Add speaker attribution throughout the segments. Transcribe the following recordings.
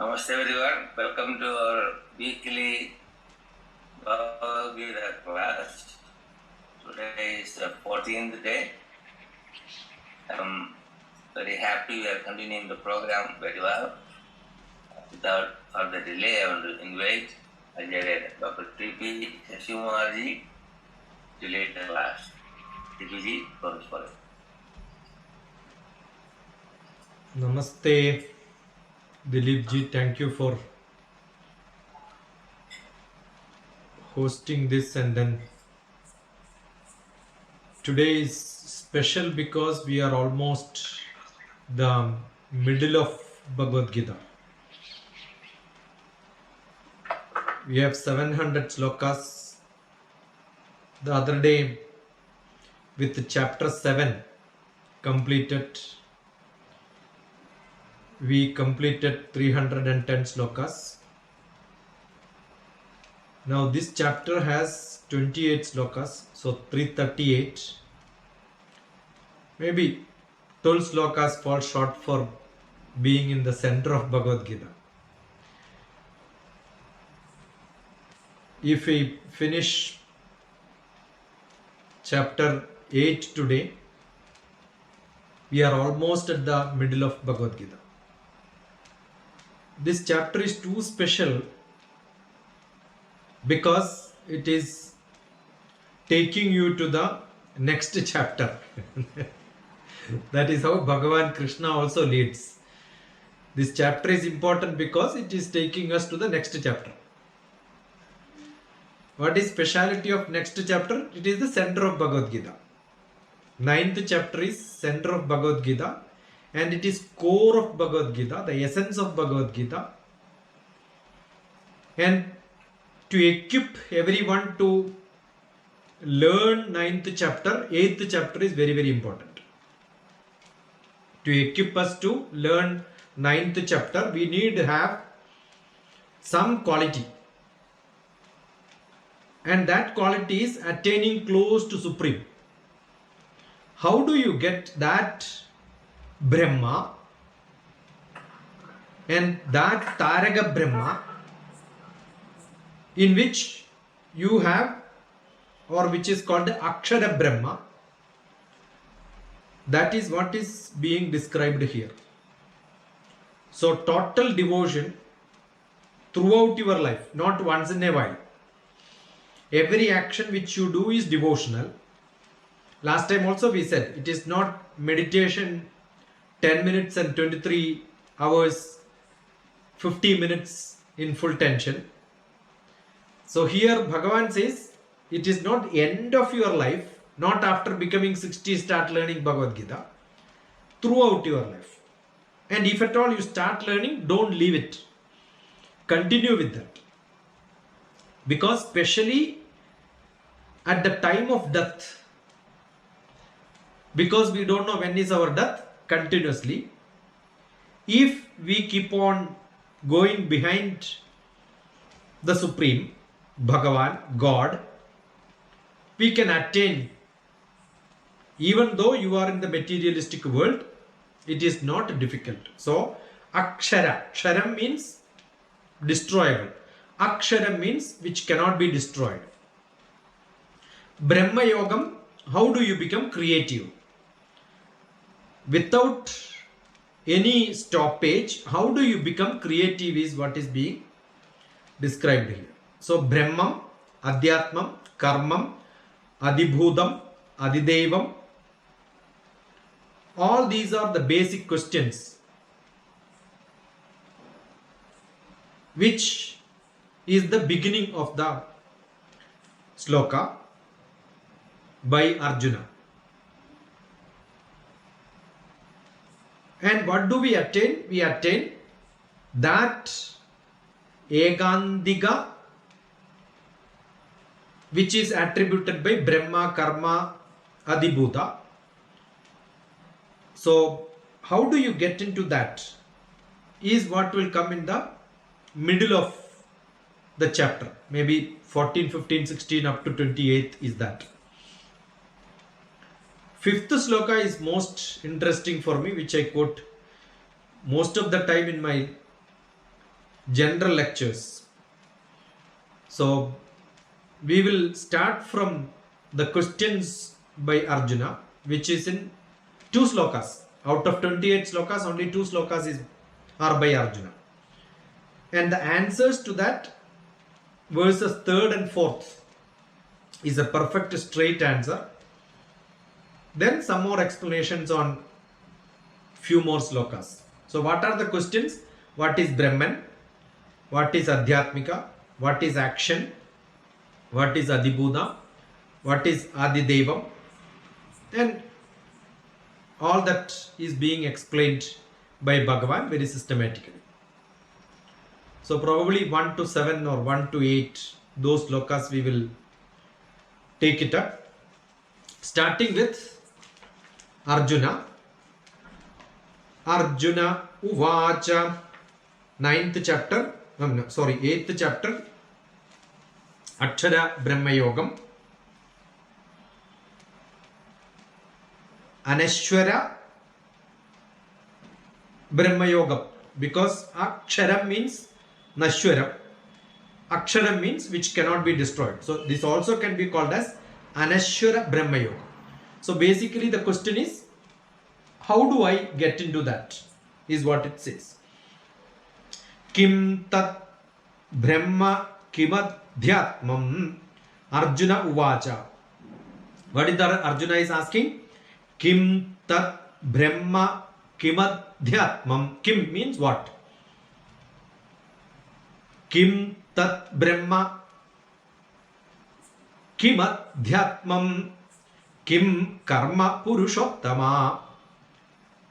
Speaker 1: Namaste everyone, welcome to our weekly Bhagavad Gita class. Today is the 14th day. I'm very happy we are continuing the program very well. Without further delay, I want to invite Ajay Dr. T.P. Shashimarji to lead the class. T.P.ji, goes for it.
Speaker 2: Namaste, Dilip ji. Thank you for hosting this. And then today is special because we are almost the middle of Bhagavad Gita. We have 700 slokas. The other day, with chapter 7 completed, we completed 310 slokas. Now this chapter has 28 slokas, so 338. Maybe 12 slokas fall short for being in the center of Bhagavad Gita. If we finish chapter 8 today, we are almost at the middle of Bhagavad Gita. This chapter is too special because it is taking you to the next chapter. That is how Bhagavan Krishna also leads. This chapter is important because it is taking us to the next chapter. What is speciality of next chapter? It is the center of Bhagavad Gita. 9th chapter is center of Bhagavad Gita, and it is core of Bhagavad Gita, the essence of Bhagavad Gita. And to equip everyone to learn 9th chapter, 8th chapter is very, very important. To equip us to learn 9th chapter, we need to have some quality. And that quality is attaining close to Supreme. How do you get that Brahma and that Taraga Brahma in which you have, or which is called Akshara Brahma? That is what is being described here. So total devotion throughout your life, not once in a while. Every action which you do is devotional. Last time also we said it is not meditation 10 minutes and 23 hours, 50 minutes in full tension. So here Bhagavan says it is not end of your life, not after becoming 60 start learning Bhagavad Gita, throughout your life. And if at all you start learning, don't leave it. Continue with that. Because especially at the time of death, because we don't know when is our death continuously, if we keep on going behind the Supreme, Bhagavan, God, we can attain, even though you are in the materialistic world, it is not difficult. So, Akshara, Ksharam means destroyable. Akshara means which cannot be destroyed. Brahma Yogam, how do you become creative? Without any stoppage, how do you become creative is what is being described here. So Brahmam, Adhyatmam, Karmam, Adibhudam, Adidevam, all these are the basic questions which is the beginning of the sloka by Arjuna. And what do we attain? We attain that Egandiga which is attributed by Brahma, Karma, Adibhuta. So how do you get into that is what will come in the middle of the chapter. Maybe 14, 15, 16 up to 28 is that. 5th sloka is most interesting for me, which I quote most of the time in my general lectures. So we will start from the questions by Arjuna, which is in 2 slokas. Out of 28 slokas, only 2 slokas are by Arjuna. And the answers to that, verses 3rd and 4th, is a perfect straight answer. Then some more explanations on few more slokas. So what are the questions? What is Brahman? What is Adhyatmika? What is action? What is Adibhuta? What is Adidevam? And all that is being explained by Bhagavan very systematically. So probably 1 to 7 or 1 to 8, those slokas we will take it up. Starting with Arjuna. Arjuna Uvacha, 9th chapter, 8th chapter, Akshara Brahma Yogam. Anashwara Brahma Yogam, because Akshara means Nashwara. Akshara means which cannot be destroyed. So this also can be called as Anashwara Brahma Yoga. So basically the question is, how do I get into that? Is what it says. Kim tat brahma kimadhyatmam Arjuna uvacha. What is that Arjuna is asking? Kim tat brahma kimadhyatmam. Kim means what? Kim tat brahma kimadhyatmam. Kim karma purushottama.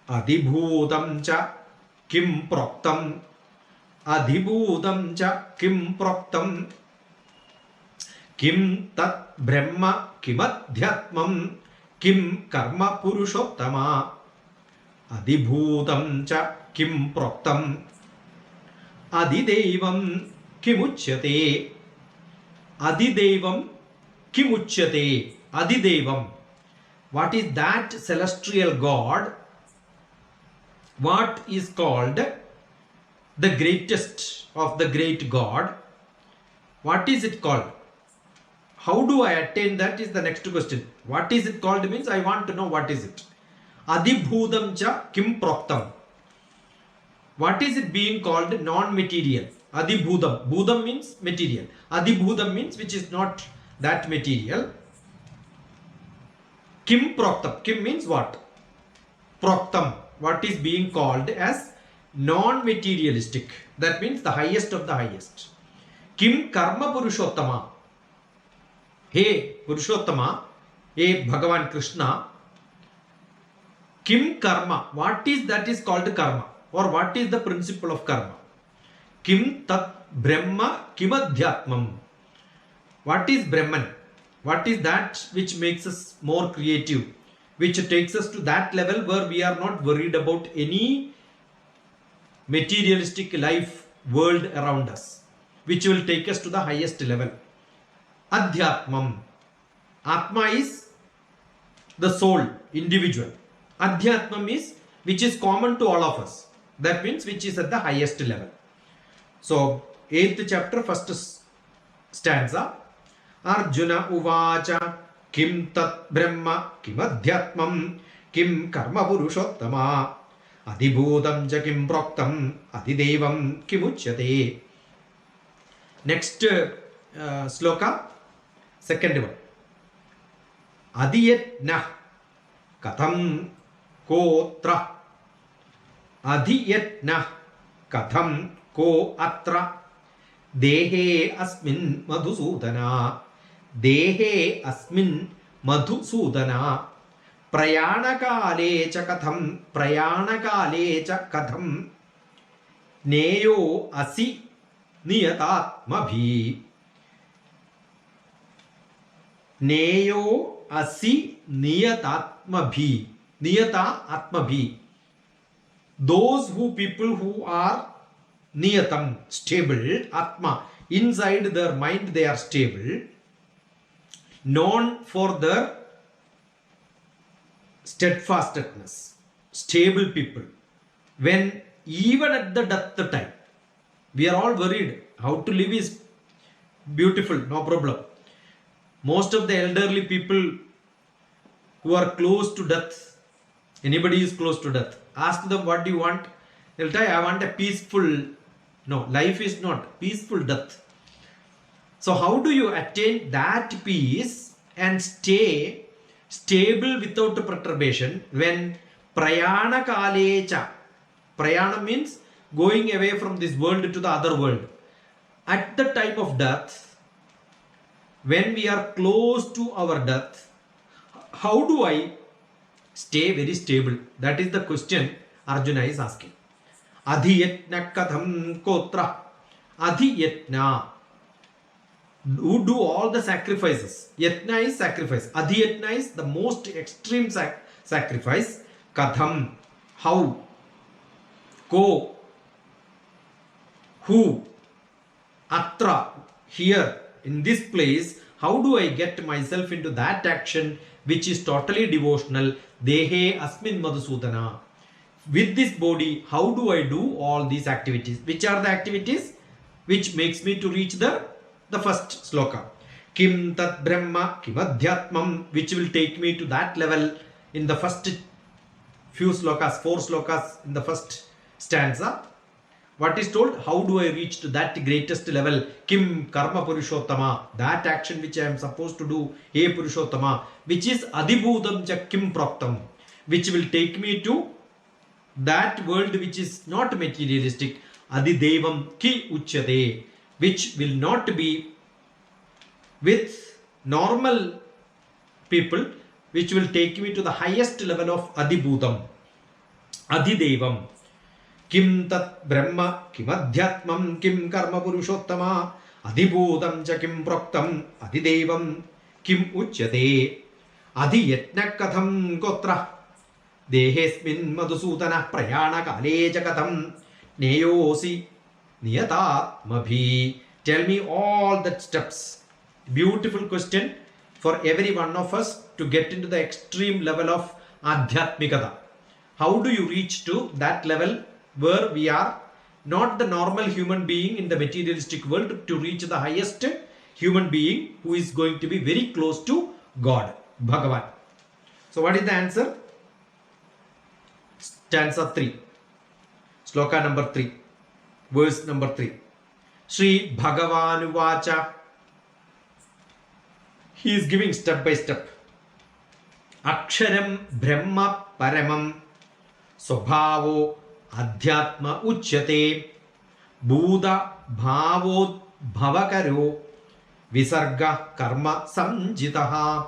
Speaker 2: Adibhutam cha kim proktam. Adibhutam cha kim proktam. Kim tat brahma kimadhyatmam. Kim karma purushottama. Adibhutam cha kim proktam. Adidevam kimuchyate. Adidevam kimuchyate. Adidevam. What is that celestial god? What is called the greatest of the great God? What is it called? How do I attain that is the next question. What is it called means I want to know what is it. Adibhudam cha kim proktam. What is it being called non-material? Adibhudam. Bhudam means material. Adibhudam means which is not that material. Kim proktam. Kim means what? Proktam. What is being called as non-materialistic. That means the highest of the highest. Kim karma purushottama. Hey Purushottama, hey Bhagavan Krishna. Kim karma. What is that is called karma? Or what is the principle of karma? Kim tat brahma kimadhyatmam. What is Brahman? What is that which makes us more creative? Which takes us to that level where we are not worried about any materialistic life world around us, which will take us to the highest level. Adhyatmam. Atma is the soul, individual. Adhyatmam is which is common to all of us. That means which is at the highest level. So 8th chapter, first stanza. Arjuna uvacha kim tat brahma kim adhyatmam kim karma purushottama adibhudam ja kim proktam adidevam kimuchyate. Next sloka, second one. Adiyatna katham kotra. Adiyatna katham ko atra. Dehe asmin madhusudana. Dehe asmin madhusudana. Prayanakale cha katham. Prayanakale cha katham. Neyo asi niyatatmabhi. Neyo asi niyatatmabhi. Niyata atmabhi. Those people who are niyatam, stable, atma, inside their mind they are stable, known for their steadfastness, stable people. When even at the death time, We are all worried. How to live is beautiful, no problem. Most of the elderly people who are close to death, anybody is close to death, ask them what do you want, they'll tell you, I want a peaceful. No, life is not peaceful death. So how do you attain that peace and stay stable without perturbation when prayana kalecha? Prayana means going away from this world to the other world. At the time of death, when we are close to our death, how do I stay very stable? That is the question Arjuna is asking. Adhiyatna katham kotra. Adhiyatna. Who do all the sacrifices? Yatna is sacrifice. Adhiyatna is the most extreme sacrifice. Katham. How? Ko. Who? Atra. Here. In this place. How do I get myself into that action which is totally devotional? Dehe asmin madhusudana. With this body, how do I do all these activities? Which are the activities which makes me to reach the first sloka? Kim tat brahma kim adhyatmam, which will take me to that level in the first few slokas, 4 slokas in the first stanza. What is told? How do I reach to that greatest level? Kim karma purushottama, that action which I am supposed to do, he purushottama, which is adibhudam cha kim praptam, which will take me to that world which is not materialistic, adidevam ki uchyate, which will not be with normal people, which will take me to the highest level of adibhudam, adidevam. Kim tat brahma kim adhyatmam kim karma purushottama adibhudam cha kim praktam adidevam kim uchyate adhiyatna katham kotra dehesmin madhusudana prayana kale cha katham neyosi niyatatmabhi. Tell me all the steps. Beautiful question for every one of us to get into the extreme level of adhyatmikata. How do you reach to that level where we are not the normal human being in the materialistic world, to reach the highest human being who is going to be very close to God, Bhagavan? So what is the answer? Stanza 3, sloka number 3, verse number 3. Sri Bhagavan Uvacha. He is giving step by step. Aksharam Brahma Paramam Swabhavo Adhyatma Uchyate Buddha Bhavo Bhavakaro Visarga Karma Samjitaha.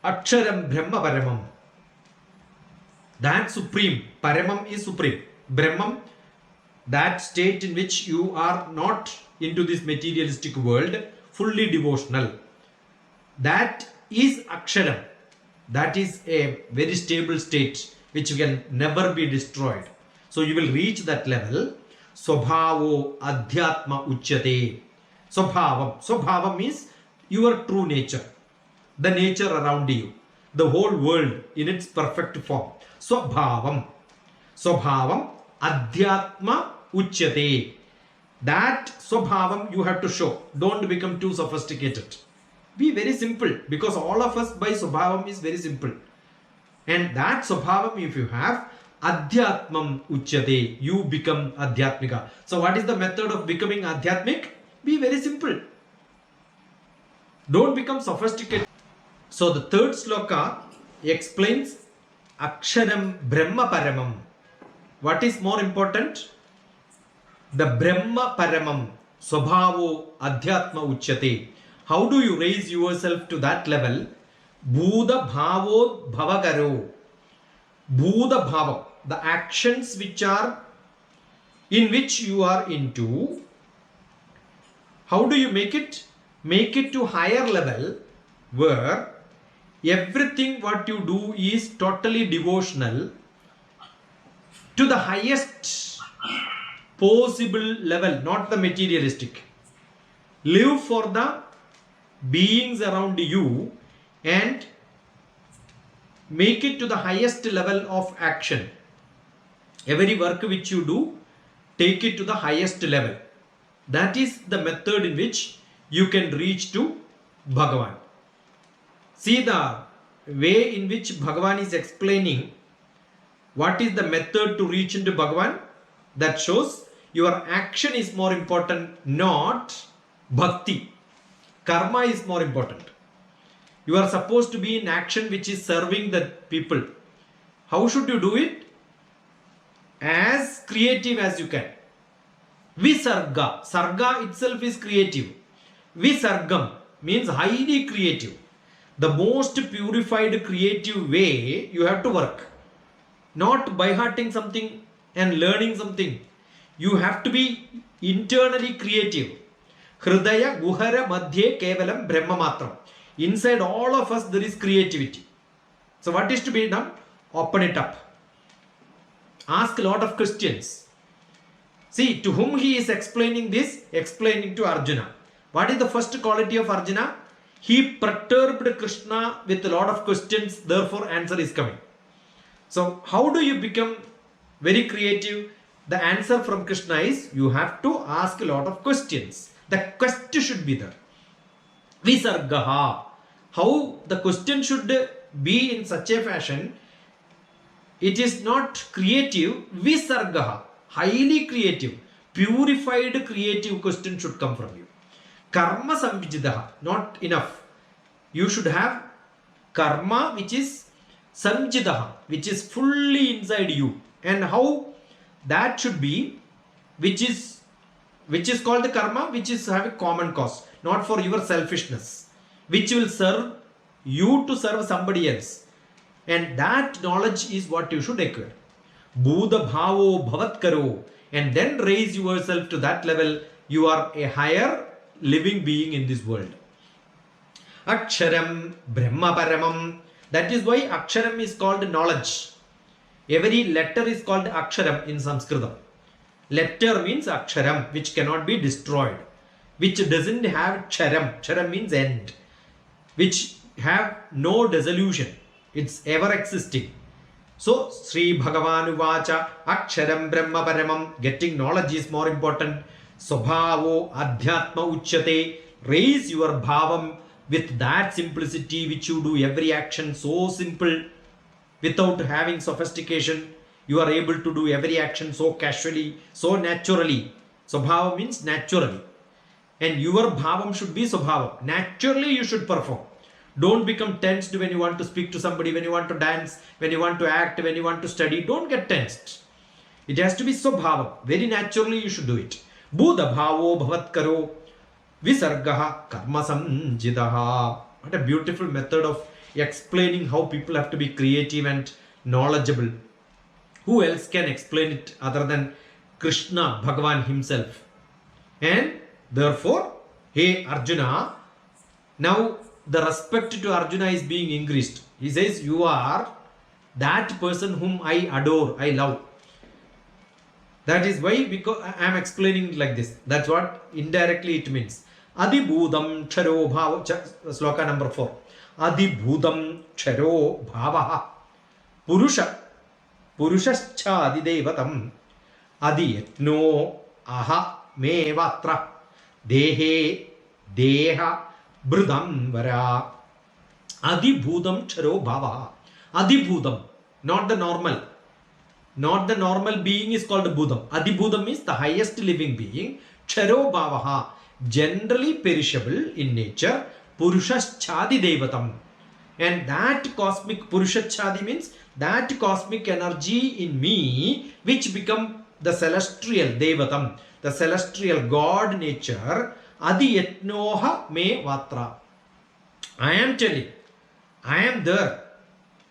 Speaker 2: Aksharam Brahma Paramam. That supreme. Paramam is supreme. Brahman, that state in which you are not into this materialistic world, fully devotional. That is Aksharam. That is a very stable state which can never be destroyed. So you will reach that level. Swabhavo Adhyatma Uchyate. Swabhavam. Swabhavam means your true nature. The nature around you. The whole world in its perfect form. Swabhavam. Swabhavam Adhyatma Uchyate. That Swabhavam you have to show. Don't become too sophisticated. Be very simple, because all of us by Swabhavam is very simple. And that Swabhavam if you have, Adhyatmam Uchyate, you become Adhyatmika. So what is the method of becoming Adhyatmik? Be very simple. Don't become sophisticated. So the third sloka explains Aksharam Brahma Paramam. What is more important? The Brahma Paramam, Swabhavo Adhyatma Uchyate. How do you raise yourself to that level? Buddha Bhavo Bhavagaro. Buddha Bhava, the actions which are in which you are into. How do you make it? Make it to higher level where everything what you do is totally devotional to the highest possible level, not the materialistic. Live for the beings around you and make it to the highest level of action. Every work which you do, take it to the highest level. That is the method in which you can reach to Bhagavan. See the way in which Bhagavan is explaining what is the method to reach into Bhagavan. That shows your action is more important, not bhakti. Karma is more important. You are supposed to be in action which is serving the people. How should you do it? As creative as you can. Visarga. Sarga itself is creative. Visargam means highly creative. The most purified creative way you have to work. Not by hearting something and learning something. You have to be internally creative. Hridaya Guhara Madhye Kevalam Brahma Matram. Inside all of us there is creativity. So what is to be done? Open it up. Ask a lot of questions. See, to whom he is explaining this? Explaining to Arjuna. What is the first quality of Arjuna? He perturbed Krishna with a lot of questions, therefore answer is coming. So how do you become very creative? The answer from Krishna is you have to ask a lot of questions. The quest should be there. Visargaha. How the question should be in such a fashion, it is not creative. Visargaha. Highly creative, purified creative question should come from you. Karma samvijidaha. Not enough. You should have karma which is samjidaha, which is fully inside you. And how that should be, which is called the karma, which is have a common cause, not for your selfishness, which will serve you to serve somebody else. And that knowledge is what you should acquire. Buddha bhavo bhavatkaro, and then raise yourself to that level. You are a higher living being in this world. Aksharam Brahma Paramam. That is why Aksharam is called knowledge. Every letter is called Aksharam in Sanskritam. Letter means Aksharam, which cannot be destroyed, which doesn't have Charam. Charam means end, which have no dissolution. It's ever existing. So, Sri Bhagavan Uvacha, Aksharam Brahma Paramam, getting knowledge is more important. Swabhavo Adhyatma Uchyate, raise your bhavam with that simplicity which you do every action so simple, without having sophistication. You are able to do every action so casually, so naturally. Swabhava means naturally. And your bhavam should be swabhava. Naturally you should perform. Don't become tensed when you want to speak to somebody, when you want to dance, when you want to act, when you want to study. Don't get tensed. It has to be swabhava. Very naturally you should do it. Buddha bhavo bhavatkaro visargaha karma samjidaha. What a beautiful method of explaining how people have to be creative and knowledgeable. Who else can explain it other than Krishna, Bhagavan himself? And therefore, hey Arjuna, now the respect to Arjuna is being increased. He says, you are that person whom I adore, I love. That is why, because I am explaining like this. That's what indirectly it means. Adibhudam charo bhava. Sloka number 4. Adibhudam charo bhavaha. Purusha. Purushascha adidevatam. Adiyatno aha me vatra. Dehe deha bhrudam vara. Adibhudam charo bhavaha. Adibhudam. Not the normal. Not the normal being is called Bhudam. Adibhudam means the highest living being. Charo bhavaha. Generally perishable in nature. Purushachadi devatam. And that cosmic Purushachadi means that cosmic energy in me which become the celestial devatam, the celestial God nature. Adiyatnoha me vatra. I am telling, I am there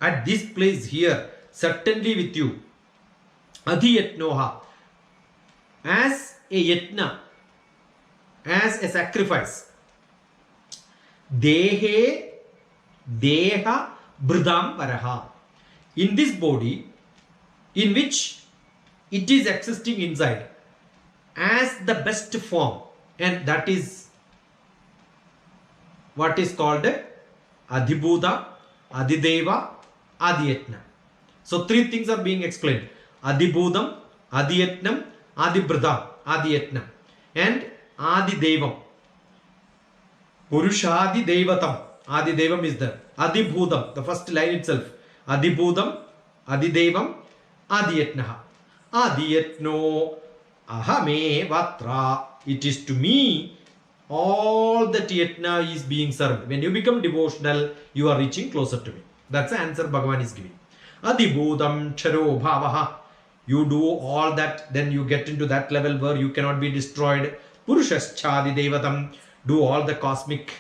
Speaker 2: at this place here, certainly with you. Adhiyatnoha, as a yatna, as a sacrifice. Dehe, deha, bridam paraha. In this body, in which it is existing inside, as the best form, and that is what is called Adhibhuta, Adideva, Adiyatna. So three things are being explained. Adibhudam, Adiyatnam, Adibradam, Adiyatnam, and Adidevam. Purushadi Devatam. Adi Devam is there. Adibhudam, the first line itself. Adibhudam, Adidevam, Adiyatnaha. Adiyatno Ahame Vatra. It is to me all that yatna is being served. When you become devotional, you are reaching closer to me. That's the answer Bhagavan is giving. Adibhudam Charo Bhavaha. You do all that, then you get into that level where you cannot be destroyed. Purushashchadi Devatam. Do all the cosmic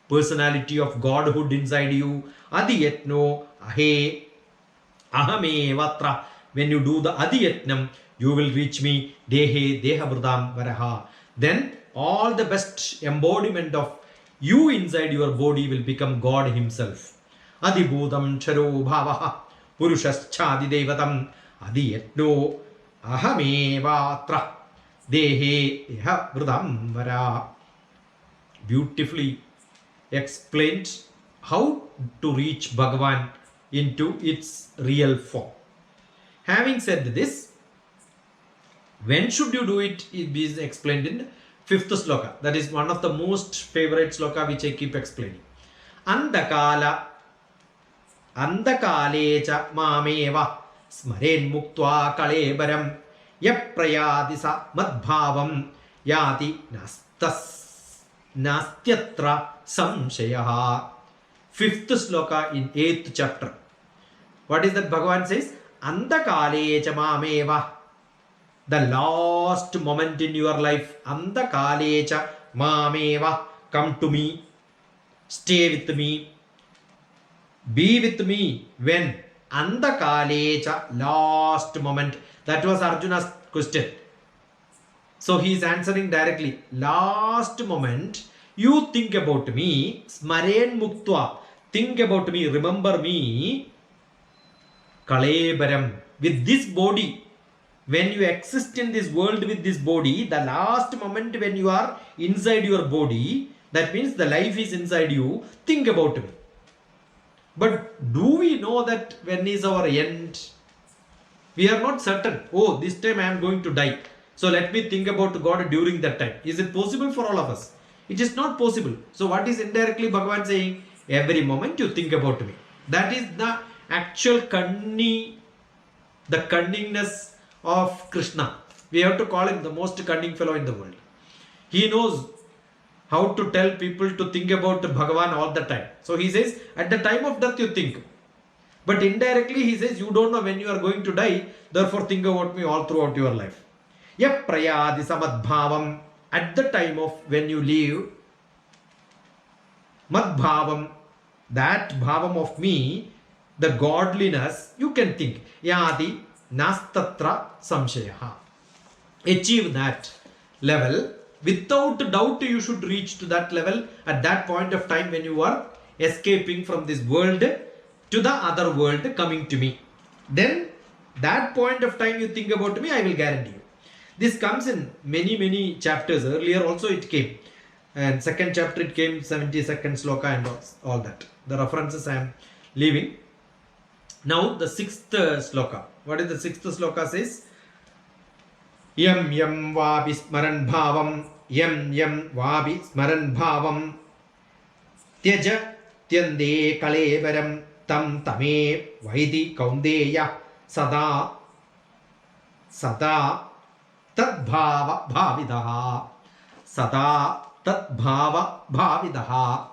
Speaker 2: personality of Godhood inside you. Adiyatno Ahe Ahame Vatra. When you do the Adiyatnam, you will reach me. Dehe Dehabhurdam Varaha. Then all the best embodiment of you inside your body will become God Himself. Adibhudam Charo Bhavaha Purushashchadi Devatam Adiyatno Ahame Vatra Dehe Dehabhurdam Vara. Beautifully explained how to reach Bhagavan into its real form. Having said this, when should you do it? It is explained in 5th sloka. That is one of the most favorite sloka which I keep explaining. Andakala Andakalecha Mameva Smaren Muktva Kalebaram Yaprayadisa Madbhavam Yati Nastyatra Samshayaha. 5th sloka in 8th chapter. What is that Bhagavan says? Andakalecha Mameva. The last moment in your life. Andakalecha Mameva. Come to me. Stay with me. Be with me. When? Andakalecha. Last moment. That was Arjuna's question. So he is answering directly. Last moment, you think about me. Smaren Muktva. Think about me. Remember me. Kalebaram. With this body. When you exist in this world with this body, the last moment when you are inside your body, that means the life is inside you. Think about me. But do we know that when is our end? We are not certain. Oh, this time I am going to die. So let me think about God during that time. Is it possible for all of us? It is not possible. So what is indirectly Bhagavan saying? Every moment you think about me. That is the actual the cunningness of Krishna. We have to call him the most cunning fellow in the world. He knows how to tell people to think about Bhagavan all the time. So he says, at the time of death you think. But indirectly he says, you don't know when you are going to die, therefore think about me all throughout your life. Yaprayadi samadbhavam. At the time of when you leave, madbhavam, that bhavam of me, the godliness, you can think. Yadi nastatra samshayaha. Achieve that level. Without doubt you should reach to that level at that point of time when you are escaping from this world to the other world coming to me. Then that point of time you think about me, I will guarantee you. This comes in many chapters. Earlier also it came. And second chapter it came 72nd sloka and all that. The references I am leaving. Now the 6th sloka. What is the 6th sloka says? Yam yam vabi smaran bhavam. Yam yam vabi smaran bhavam. Tyaja tyande kalevaram. Tam tame vaidi kaundeya. Sada tadbhava bhavidaha. Sada tadbhava bhavidaha.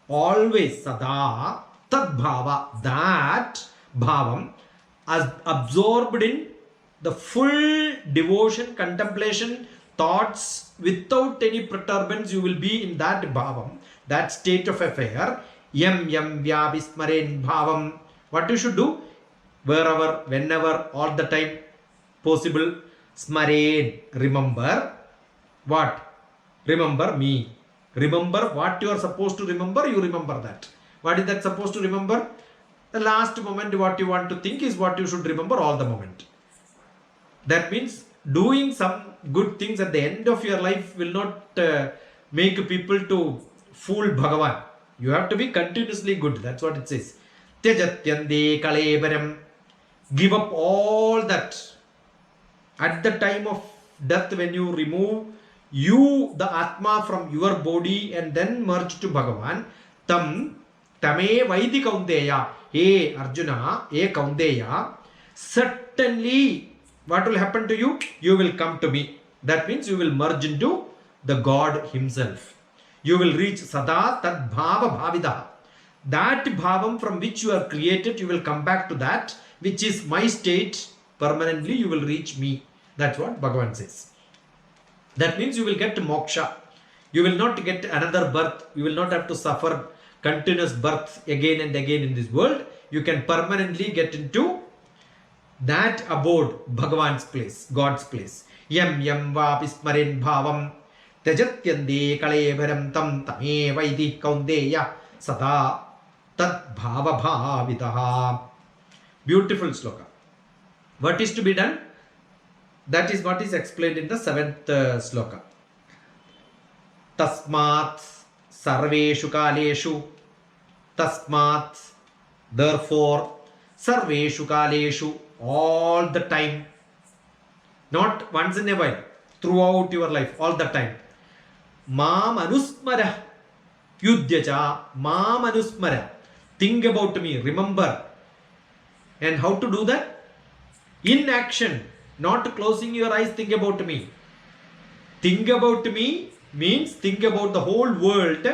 Speaker 2: Always sada tadbhava. That bhavam as absorbed in the full devotion, contemplation, thoughts without any perturbance, you will be in that bhavam, that state of affair. Yam yam vyabhismaren bhavam. What you should do? Wherever, whenever, all the time possible. Smaren. Remember. What? Remember me. Remember what you are supposed to remember, you remember that. What is that supposed to remember? The last moment what you want to think is what you should remember all the moment. That means doing some good things at the end of your life will not make people to fool Bhagavan. You have to be continuously good. That's what it says. Tyajatyande kalevaram. Give up all that. At the time of death, when you remove you, the Atma, from your body and then merge to Bhagavan, tam tame vaidi kaunteya, hey Arjuna, hey Kaunteya, certainly what will happen to you? You will come to me. That means you will merge into the God himself. You will reach Sada Tad Bhava Bhavidah. That bhavam from which you are created, you will come back to that, which is my state. Permanently you will reach me. That's what Bhagavan says. That means you will get moksha. You will not get another birth. You will not have to suffer continuous birth again and again in this world. You can permanently get into that abode, Bhagavan's place, God's place. Yam yam va pismarin bhavam tejatyande kalevaram tam tame vaidi kaunteya sada tad bhava bhavidaha. Beautiful sloka. What is to be done? That is what is explained in the 7th sloka. Tasmat sarveshu kaleshu. Tasmat, therefore, sarveshu kaleshu, all the time. Not once in a while, throughout your life, all the time. Mam anusmara yudhyacha, mam anusmara. Think about me, remember. And how to do that? In action, not closing your eyes, think about me. Think about me means think about the whole world.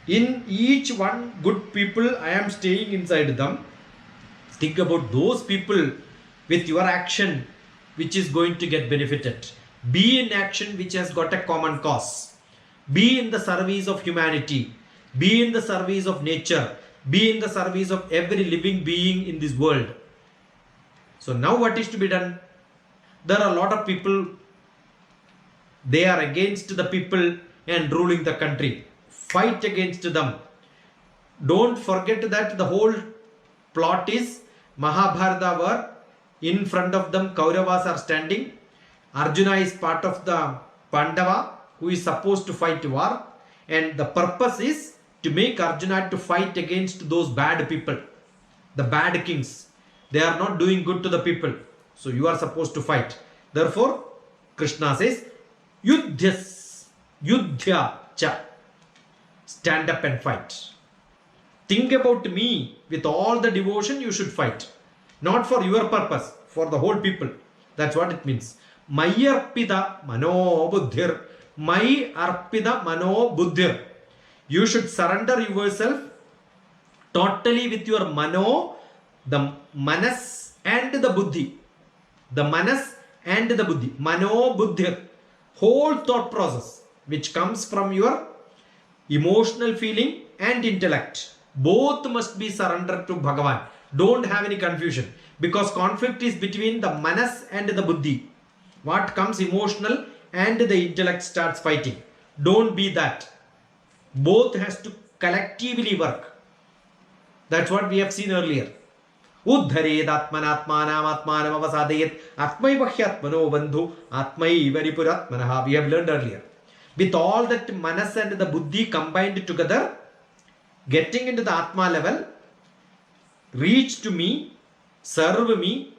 Speaker 2: In each one good people, I am staying inside them. Think about those people with your action which is going to get benefited. Be in action which has got a common cause. Be in the service of humanity. Be in the service of nature. Be in the service of every living being in this world. So now what is to be done? There are a lot of people, they are against the people and ruling the country. Fight against them. Don't forget that the whole plot is Mahabharata war. In front of them Kauravas are standing. Arjuna is part of the Pandava who is supposed to fight war. And the purpose is to make Arjuna to fight against those bad people. The bad kings. They are not doing good to the people. So you are supposed to fight. Therefore, Krishna says, Yudhyas, Yudhya cha. Stand up and fight. Think about me. With all the devotion, you should fight. Not for your purpose, for the whole people. That's what it means. Mayarpida mano buddhir. Mai arpida mano buddhir. You should surrender yourself totally with your mano, the manas and the buddhi. The manas and the buddhi. Mano buddhir. Whole thought process which comes from your emotional feeling and intellect. Both must be surrendered to Bhagavan. Don't have any confusion. Because conflict is between the manas and the buddhi. What comes emotional and the intellect starts fighting. Don't be that. Both has to collectively work. That's what we have seen earlier. Uddhared atmanatmanam atmanam avasadayet atmaiva hyatmano bandhu atmaiva ripuratmanaha. We have learned earlier. With all that manas and the buddhi combined together, getting into the atma level, reach to me, serve me,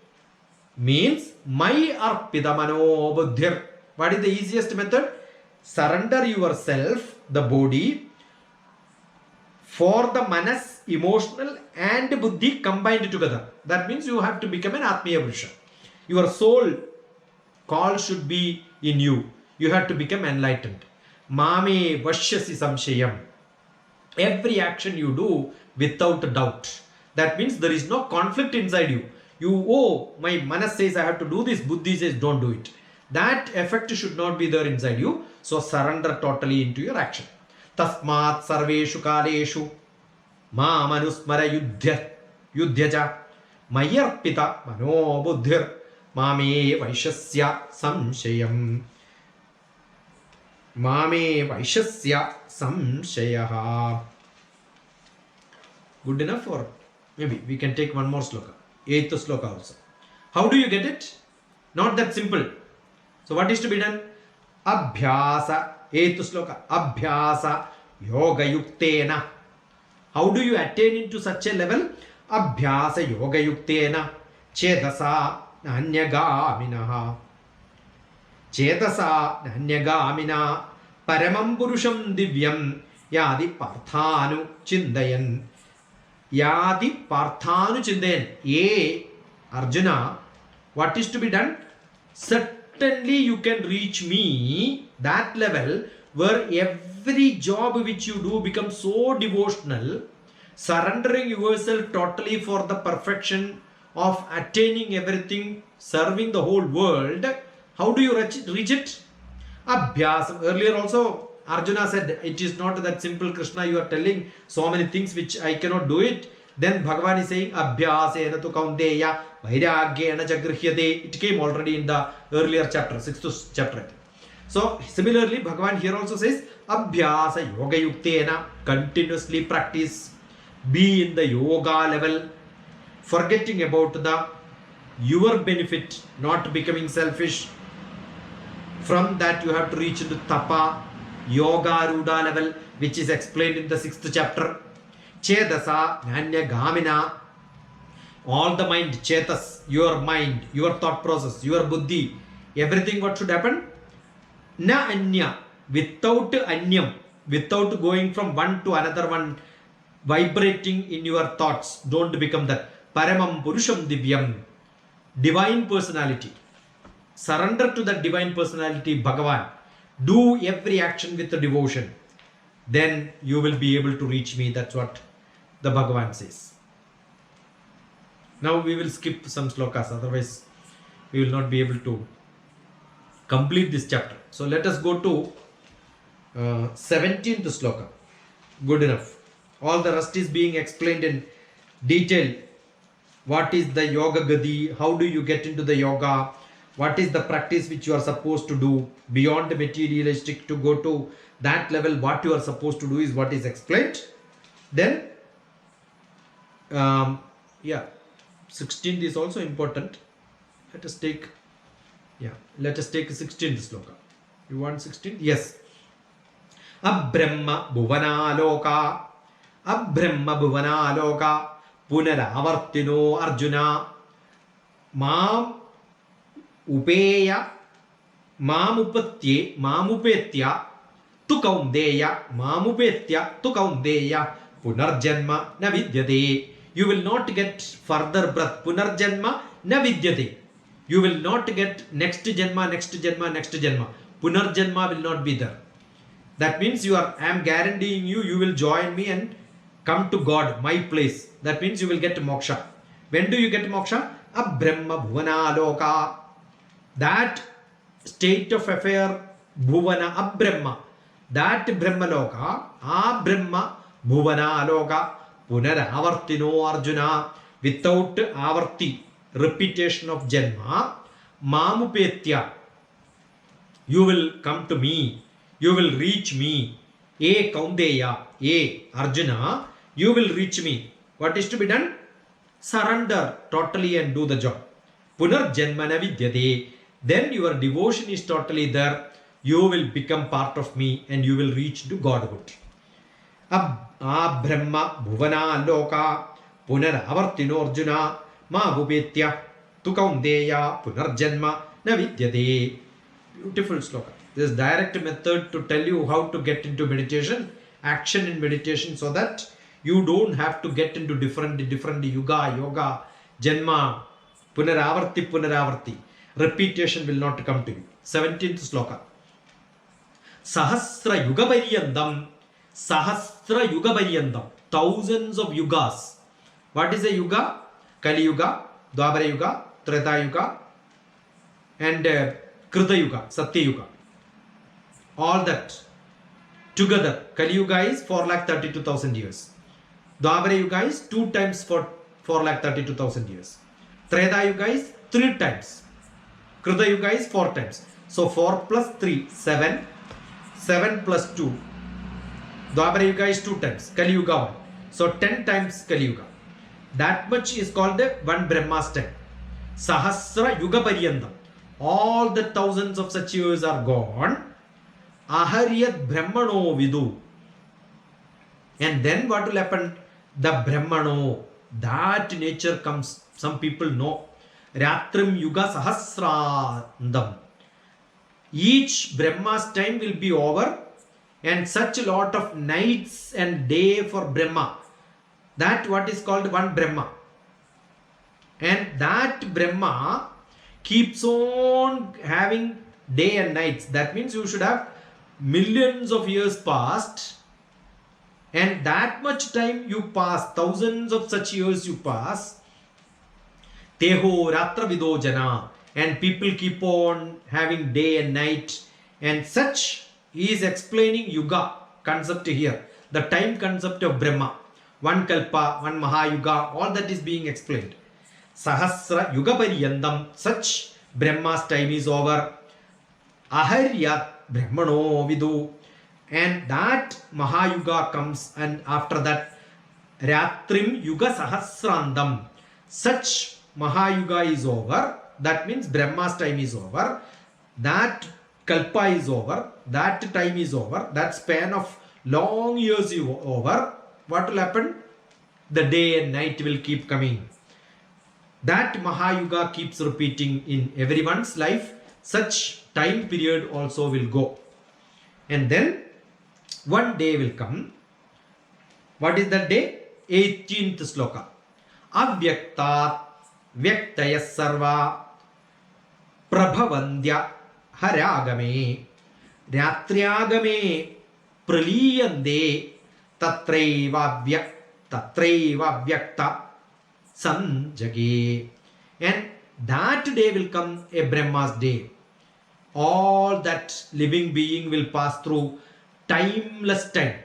Speaker 2: means my arpida mano buddhir. What is the easiest method? Surrender yourself, the body, for the manas, emotional and buddhi combined together. That means you have to become an Atmiya Purusha. Your soul call should be in you. You have to become enlightened. Mame vashyasi samshayam. Every action you do without doubt. That means there is no conflict inside you. My manas says I have to do this, buddhi says don't do it. That effect should not be there inside you. So surrender totally into your action. Tasmat sarveshu kaleshu ma manusmara yudhyaja mayarpita mano buddhir mame vaishasya samshayam. Mame vaishasya samshayaha. Good enough, or maybe we can take one more sloka. 8th sloka also. How do you get it? Not that simple. So what is to be done? Abhyasa. 8th sloka. Abhyasa yoga yuktena. How do you attain into such a level? Abhyasa yoga yuktena chedasa anyagamina. Chetasa Nanyagamina Paramam Purusham Divyam Yadi Parthanu Chindayan. Yadi Parthanu Chindayan. Ye Arjuna, what is to be done? Certainly you can reach me, that level where every job which you do becomes so devotional, surrendering yourself totally for the perfection of attaining everything, serving the whole world. How do you reach it? Abhyas. Earlier also Arjuna said, it is not that simple, Krishna, you are telling so many things which I cannot do it. Then Bhagavan is saying, Abhyasena tu kaunteya vairagyena chagrihyate. It came already in the earlier chapter, 6th chapter. So similarly, Bhagavan here also says, Abhyasa yoga yuktena, continuously practice, be in the yoga level, forgetting about your benefit, not becoming selfish. From that you have to reach into tapa, yoga ruda level, which is explained in the 6th chapter. Chedasa Nanya Gamina, all the mind, chetas, your mind, your thought process, your buddhi, everything what should happen? Na anya, without anyam, without going from one to another one, vibrating in your thoughts. Don't become that. Paramam Purusham Divyam, divine personality. Surrender to that divine personality, Bhagavan. Do every action with the devotion. Then you will be able to reach me. That's what the Bhagavan says. Now we will skip some slokas, otherwise we will not be able to complete this chapter. So let us go to 17th sloka. Good enough. All the rest is being explained in detail. What is the yoga gadi? How do you get into the yoga? What is the practice which you are supposed to do beyond materialistic to go to that level? What you are supposed to do is what is explained. Then 16th is also important. Let us take 16th sloka. You want 16th? Yes. Abrahma bhuvana loka punaravartino Arjuna mam upeya mamupetya tu kaundeya punarjanma na vidyate. You will not get further birth. Punarjanma na vidyate. You will not get next janma. Punarjanma will not be there. That means I am guaranteeing you will join me and come to God, my place. That means you will get moksha. When do you get moksha? Abrahma bhuvana loka. That state of affair, bhuvana, abrahma. That brahma loka, abrahma bhuvana loka. Punaravartino Arjuna, without avarti, repetition of janma, mamupetya, you will come to me, you will reach me. E kaundeya, e Arjuna, you will reach me. What is to be done? Surrender totally and do the job. Punarjanma na vidyate. Then your devotion is totally there. You will become part of me and you will reach to Godhood. Brahma bhuvana loka punaravartino Arjuna mahubetya tu kaundeya punarjanma na vidyate. Beautiful sloka. This is direct method to tell you how to get into meditation, action in meditation, so that you don't have to get into different yoga, janma, punaravarti. Repetition will not come to you. 17th sloka. Sahasra yuga paryandam. Thousands of yugas. What is a yuga? Kali yuga, Dwapara yuga, Treta yuga, and Krita yuga, Satya yuga. All that together. Kali yuga is 4,32,000 years. Dwapara yuga is 2 times 4,32,000 years. Treta yuga is 3 times. Krita yuga is 4 times. So 4 plus 3, 7. 7 plus 2. Dwapara yuga is 2 times. Kali yuga 1. So 10 times Kali yuga. That much is called the one Brahma's time. Sahasra yuga paryandam. All the thousands of such years are gone. Aharyat brahmano vidu. And then what will happen? The brahmano, that nature comes. Some people know. Ratrim yuga sahasrandam. each Brahma's time will be over, and such a lot of nights and day for Brahma. That what is called one Brahma. And that Brahma keeps on having day and nights. That means you should have millions of years past, and that much time you pass, thousands of such years you pass. Teho ratra vido jana, and people keep on having day and night, and such. He is explaining yuga concept here, the time concept of Brahma. One kalpa, one mahayuga, all that is being explained. Sahasra yuga pariyandam, such Brahma's time is over. Aharyat brahmano vidu, and that mahayuga comes, and after that ratrim yuga sahasrandam, such mahayuga is over. That means Brahma's time is over. That kalpa is over. That time is over. That span of long years is over. What will happen? The day and night will keep coming. That mahayuga keeps repeating in everyone's life. Such time period also will go. And then one day will come. What is that day? 18th sloka. Avyaktat vyaktaya sarva prabhavandya haragame ratriagame praliyande tatraiva vyakta sanjage. And that day will come, a Brahma's day. All that living being will pass through timeless time,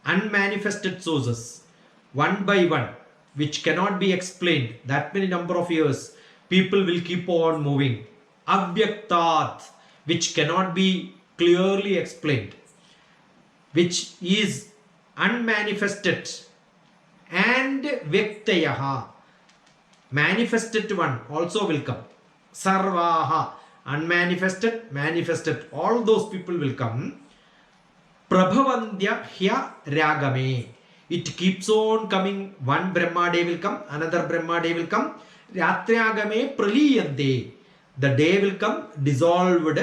Speaker 2: unmanifested sources, one by one, which cannot be explained. That many number of years, people will keep on moving. Avyaktat, which cannot be clearly explained, which is unmanifested, and Vyaktayaha, manifested one also will come. Sarvaha, unmanifested, manifested, all those people will come. Prabhavandya hya ragame, it keeps on coming. One Brahma day will come, another Brahma day will come. Ratriagame praliyande, the day will come dissolved.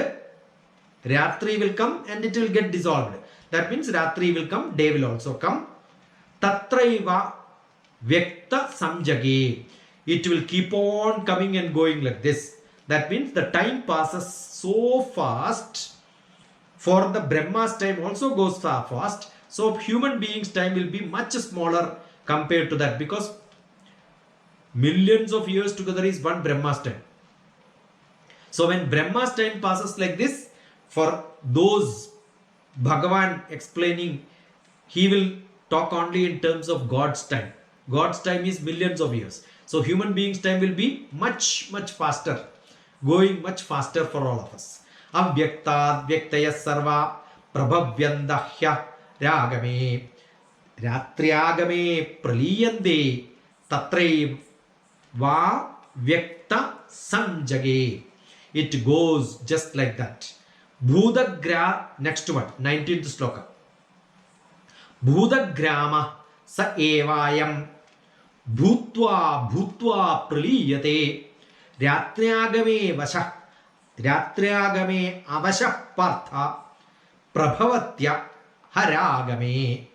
Speaker 2: Ratri will come and it will get dissolved. That means Ratri will come, day will also come. Tatraiva vyakta samjage, it will keep on coming and going like this. That means the time passes so fast. For the Brahma's time also goes fast. So human beings' time will be much smaller compared to that, because millions of years together is one Brahma's time. So when Brahma's time passes like this, for those Bhagavan explaining, he will talk only in terms of God's time. God's time is millions of years. So human beings' time will be much faster, going much faster for all of us. Avyaktat vyaktaya sarva prabhavyandahya ragame ratriagame praliyande tatraiva vyakta samjage. It goes just like that. Bhudagra, next one, 19th sloka. Bhudagrama sa evayam bhutva praliyate ratriagame avasha partha prabhavatya haragame.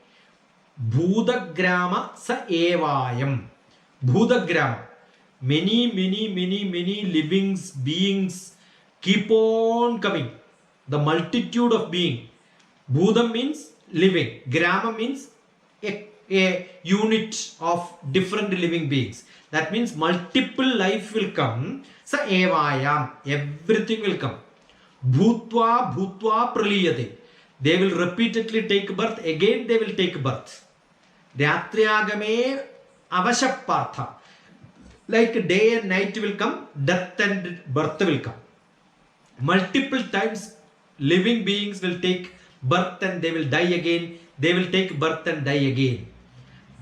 Speaker 2: Bhudagrama sa evayam. Bhudagrama, many living beings keep on coming. The multitude of being. Bhudam means living. Grama means a unit of different living beings. That means multiple life will come. Sa evayam, everything will come. Bhutva praliyate, they will repeatedly take birth. Again they will take birth. Ratriagame avashapartha, like day and night will come, death and birth will come. Multiple times living beings will take birth and they will die again. They will take birth and die again.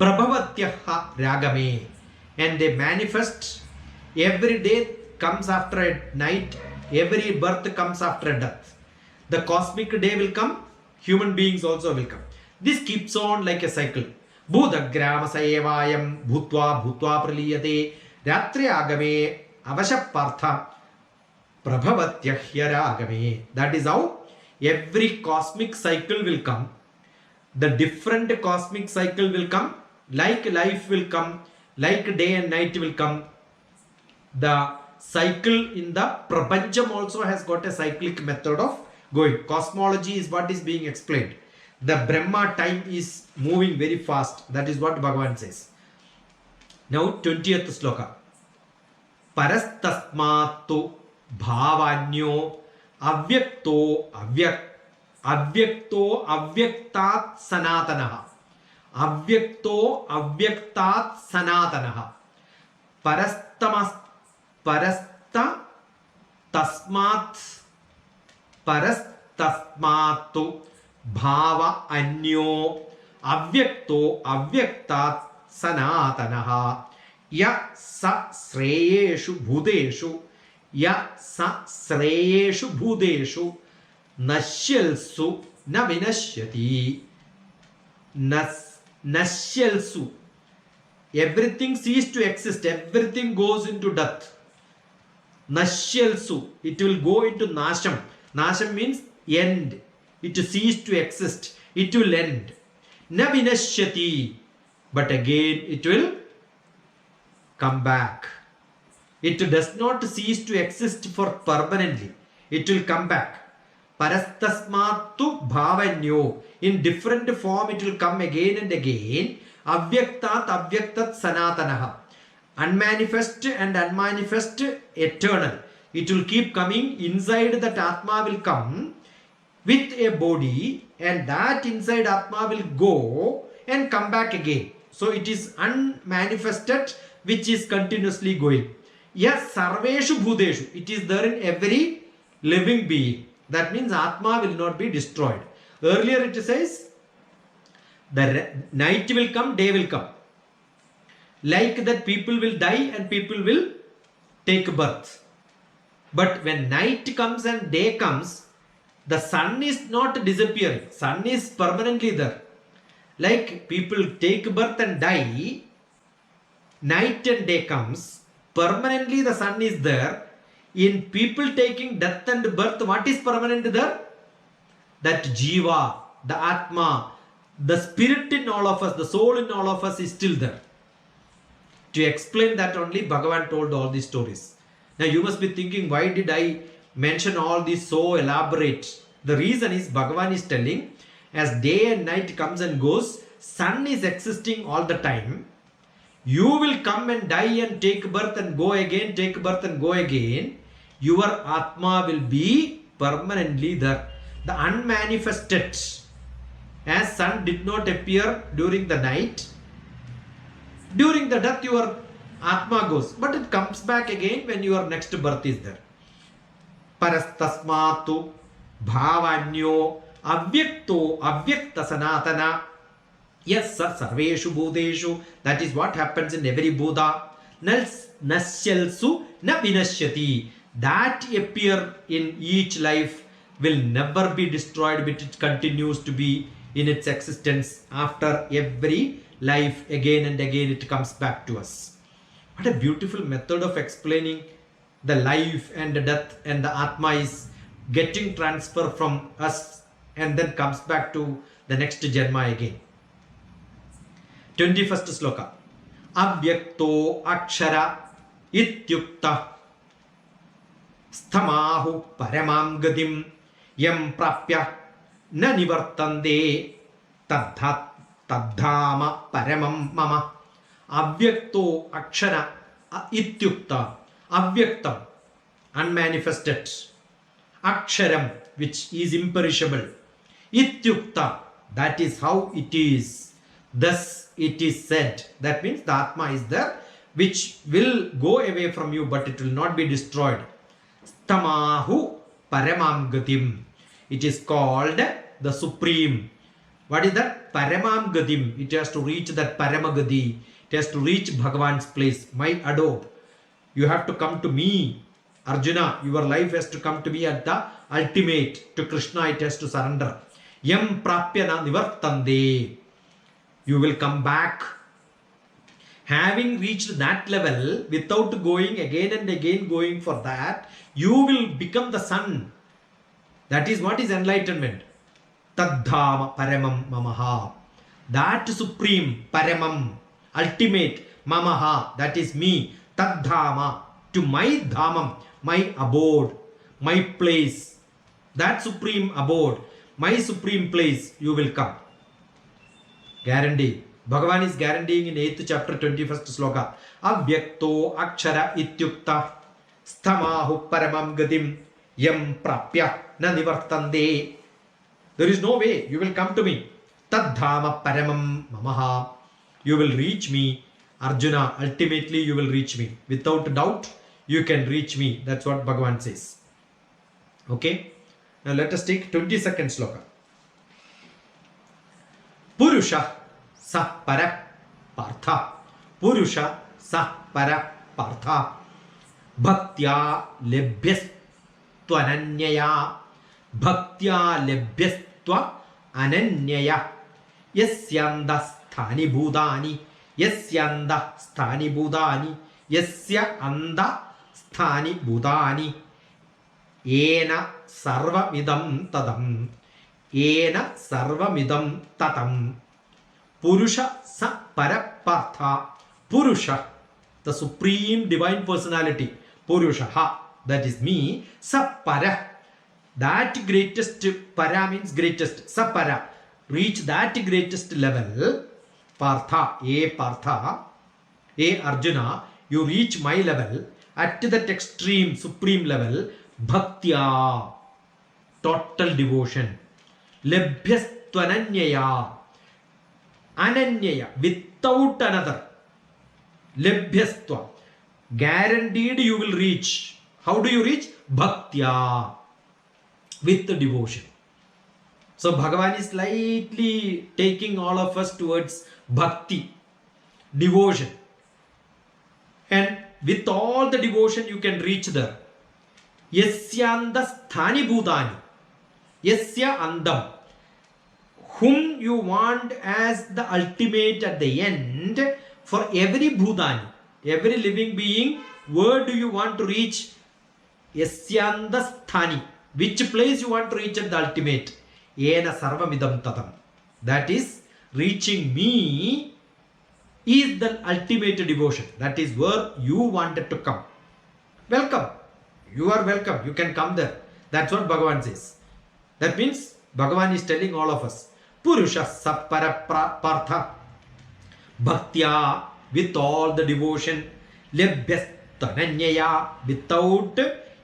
Speaker 2: Prabhavatyaha ragame, and they manifest. Every day comes after a night, every birth comes after a death. The cosmic day will come, human beings also will come. This keeps on like a cycle. Bhudagrama saevayam bhutva praliyate ratri agame avashapartha prabhavatyhyaragame. That is how every cosmic cycle will come. The different cosmic cycle will come, like life will come, like day and night will come. The cycle in the Prapancham also has got a cyclic method of going. Cosmology is what is being explained. The Brahma time is moving very fast. That is what Bhagavan says. Now 20th sloka. Parastasmatu bhavanyo avyakto avyaktat sanatanaha. Avyakto avyaktat sanatanaha. Parastasmatu bhava anyo avyakto avyaktat sanatanaha. Ya sa sreyeshu bhudeshu nashyalsu na vinashyati. Nashyalsu. Everything ceases to exist. Everything goes into death. Nashyalsu. It will go into nasham. Nasham means end. It ceases to exist. It will end. Na vinashyati. But again it will come back. It does not cease to exist for permanently. It will come back. Parastasmatu bhavanyo. In different form it will come again and again. Avyaktat avyaktat sanatanaha. Unmanifest and unmanifest eternal. It will keep coming. Inside that Atma will come with a body, and that inside Atma will go and come back again. So it is unmanifested which is continuously going. Yes, sarveshu bhudeshu. It is there in every living being. That means Atma will not be destroyed. Earlier it says, the night will come, day will come. Like that people will die and people will take birth. But when night comes and day comes, the sun is not disappearing. Sun is permanently there. Like people take birth and die, night and day comes, permanently the sun is there. In people taking death and birth, what is permanent there? That Jiva, the Atma, the spirit in all of us, the soul in all of us is still there. To explain that only Bhagavan told all these stories. Now you must be thinking, why did I mention all this so elaborate? The reason is Bhagavan is telling, as day and night comes and goes, sun is existing all the time. You will come and die and take birth and go again, take birth and go again. Your Atma will be permanently there. The unmanifested, as sun did not appear during the night, during the death your Atma goes, but it comes back again when your next birth is there. Parastasmatu bhavanyo avyakto avyakta sanatana. Yes, sir, sarveshu bhudeshu. That is what happens in every Buddha. Nasyalsu na vinashyati. That appear in each life will never be destroyed, but it continues to be in its existence. After every life, again and again it comes back to us. What a beautiful method of explaining the life and the death, and the Atma is getting transfer from us and then comes back to the next Janma again. 21st sloka. Avyakto akshara ityukta sthamahu paramam gadim yam prapya na nivartande tadhama paramam mama. Avyakto akshara ityukta. Avyaktam, unmanifested. Aksharam, which is imperishable. Ityukta, that is how it is. Thus it is said. That means the Atma is there, which will go away from you, but it will not be destroyed. Stamahu paramam gatim. It is called the supreme. What is that? Paramam gatim. It has to reach that paramagadi. It has to reach Bhagavan's place, my abode. You have to come to me, Arjuna. Your life has to come to me at the ultimate. To Krishna it has to surrender. Yam prapya na nivartande. You will come back. Having reached that level, without going again and again going for that, you will become the sun. That is what is enlightenment. Tadhama paramam mamaha. That supreme paramam, ultimate mamaha, that is me. Tadhama, to my dhamam, my abode, my place. That supreme abode, my supreme place, you will come. Guarantee. Bhagavan is guaranteeing in 8th chapter 21st sloka. Avyakto akshara ityukta sthamahu paramam gatim yam prapya na nivartande. There is no way you will come to me. Tadhama paramam mamaha. You will reach me. Arjuna, ultimately you will reach me. Without doubt, you can reach me. That's what Bhagavan says. Okay. Now let us take 22nd sloka. Purusha sa para partha. Purusha sa para partha. Bhaktya lebhyastva ananyaya. Bhaktya lebhyastva ananyaya. Yasyanda sthani bhudani. Yasyanda sthani bhudani. Yasya anda sthani bhudani. Ena sarvamidam tadam. Ena sarvamidam tatam. Purusha sa parapartha. Purusha, the supreme divine personality. Purusha, that is me. Sa para, that greatest, para means greatest. Sa para, reach that greatest level. Partha, Partha, Arjuna, you reach my level at that extreme, supreme level. Bhaktya, total devotion. Lebhyastvananyaya, ananyaya, without another. Lebhyastva, guaranteed you will reach. How do you reach? Bhaktya, with the devotion. So Bhagavan is slightly taking all of us towards bhakti, devotion. And with all the devotion you can reach there. Yasyanda sthani bhutani. Yasya andam. Whom you want as the ultimate at the end, for every bhutani, every living being, where do you want to reach? Yasyanda sthani. Which place you want to reach at the ultimate? Ena sarvamidam tatam. That is, reaching me is the ultimate devotion. That is where you wanted to come. Welcome. You are welcome. You can come there. That's what Bhagavan says. That means Bhagavan is telling all of us. Purusha sappara partha. Bhaktya, with all the devotion. Lebhyastva ananyaya, without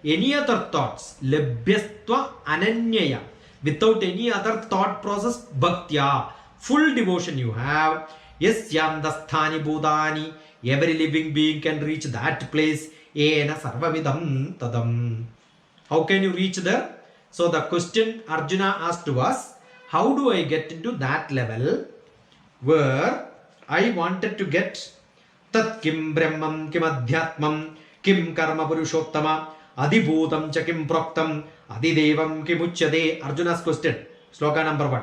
Speaker 2: any other thoughts. Lebhyastva ananyaya, without any other thought process. Bhaktya, full devotion you have. Yasyanda sthani bhudani, every living being can reach that place. Ena sarvamidam tadam. How can you reach there? So the question Arjuna asked to us, how do I get into that level where I wanted to get tat kim brahmam kim adhyatmam kim karma purushottama adibhutam cha kim proktam adidevam kim uchyade. Arjuna's question, sloka number 1.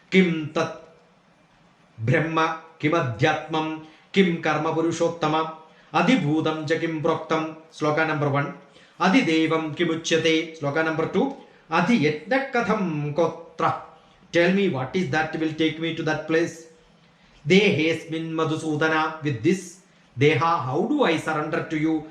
Speaker 2: Kim tat brahma kim adhyatmam kim karma purushottama adibhutam cha kim proktam. Sloka number 1. Adidevam kim uchyate. Sloka number 2. Adi yetna katham kotra. Tell me what is that will take me to that place. Dehesmin Madhusudana. With this Deha, how do I surrender to you?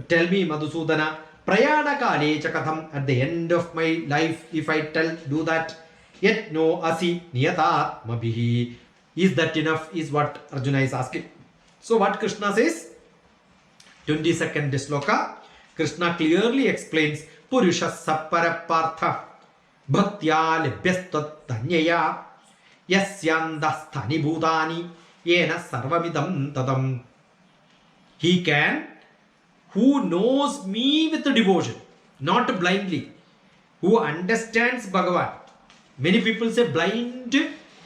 Speaker 2: Tell me Madhusudana. Prayana kale chakatham. At the end of my life, if I do that, yet no asi niyata mabihi. Is that enough? Is what Arjuna is asking. So what Krishna says? 22nd sloka. Krishna clearly explains Purusha sappara partha. Bhaktya lebhyastanyaya. Yasyanda sthani bhutani. Yena sarvamidam tadam. He can, who knows me with devotion, not blindly, who understands Bhagavan. Many people say blind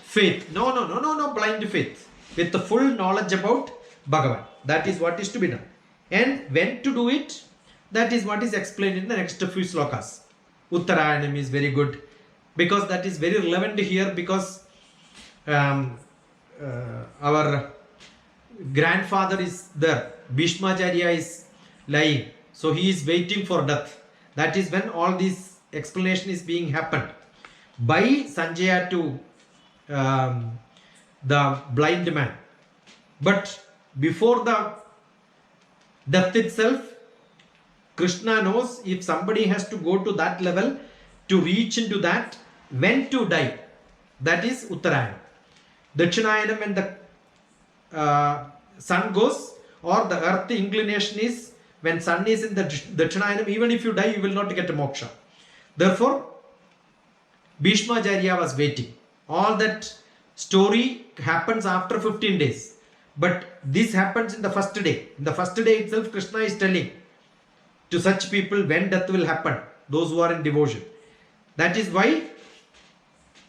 Speaker 2: faith. No, blind faith. With the full knowledge about Bhagavan. That is what is to be done. And when to do it, that is what is explained in the next few slokas. Uttarayanam is very good because that is very relevant here, because our grandfather is there. Bhishmacharya is lying. So he is waiting for death. That is when all this explanation is being happened by Sanjaya to the blind man. But before the death itself, Krishna knows if somebody has to go to that level, to reach into that, when to die. That is Uttarayanam. Dakshinayanam, when the sun goes, or the earth inclination is when sun is in the Dakshinayanam, even if you die, you will not get a moksha. Therefore, Bhishmacharya was waiting. All that story happens after 15 days. But this happens in the first day. In the first day itself, Krishna is telling to such people when death will happen, those who are in devotion. That is why,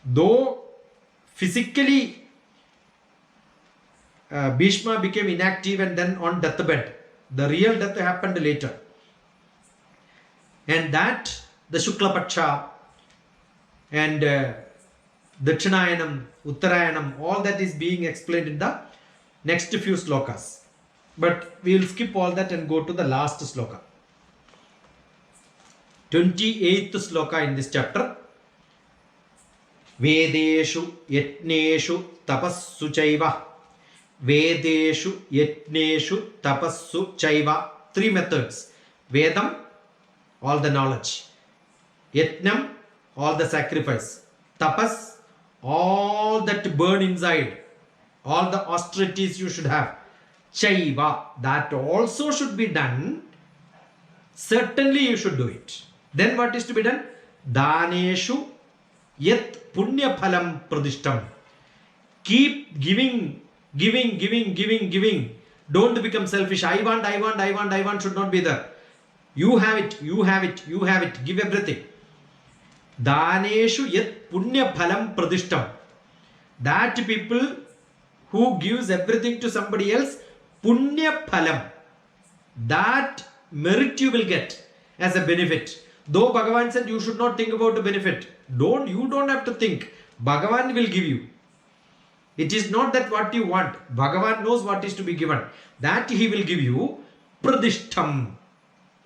Speaker 2: though physically Bhishma became inactive and then on deathbed, the real death happened later. And that, the Shukla Paksha and Dakshinayanam, Uttarayanam, all that is being explained in the next few slokas. But we will skip all that and go to the last sloka. 28th sloka in this chapter. Vedeshu yatneshu tapassu chaiva. Vedeshu yatneshu tapassu chaiva. 3 methods. Vedam, all the knowledge. Yatnam, all the sacrifice. Tapas, all that burn inside. All the austerities you should have. Chaiva, that also should be done. Certainly you should do it. Then what is to be done? Daneshu yat punya phalam pradishtam. Keep giving. Don't become selfish. I want should not be there. You have it. Give everything. Daneshu yat punya phalam pradishtam. That people who gives everything to somebody else, punya phalam, that merit you will get as a benefit. Though Bhagavan said you should not think about the benefit. You don't have to think. Bhagavan will give you. It is not that what you want. Bhagavan knows what is to be given. That he will give you. Pradishtam.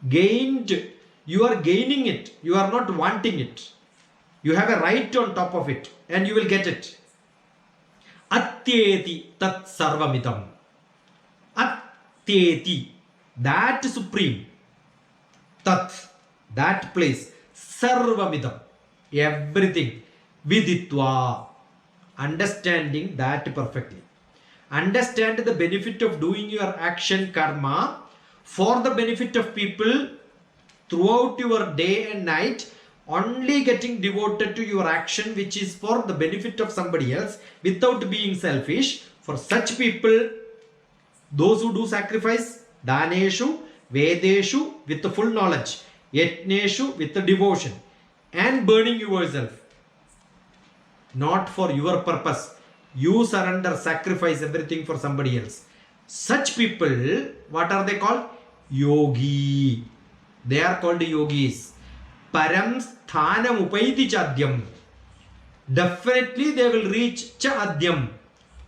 Speaker 2: Gained. You are gaining it. You are not wanting it. You have a right on top of it. And you will get it. Atyeti tat sarvamidam. Atyeti. That supreme. Tat. That place. Sarvamidam. Everything. Viditva. Understanding that perfectly. Understand the benefit of doing your action karma for the benefit of people throughout your day and night, only getting devoted to your action which is for the benefit of somebody else without being selfish. For such people, those who do sacrifice, daneshu, vedeshu, with the full knowledge, yatneshu, with the devotion, and burning yourself, not for your purpose. You surrender, sacrifice everything for somebody else. Such people, what are they called? Yogi. They are called yogis. Param sthanam upaiti chadyam. Definitely they will reach cha adyam.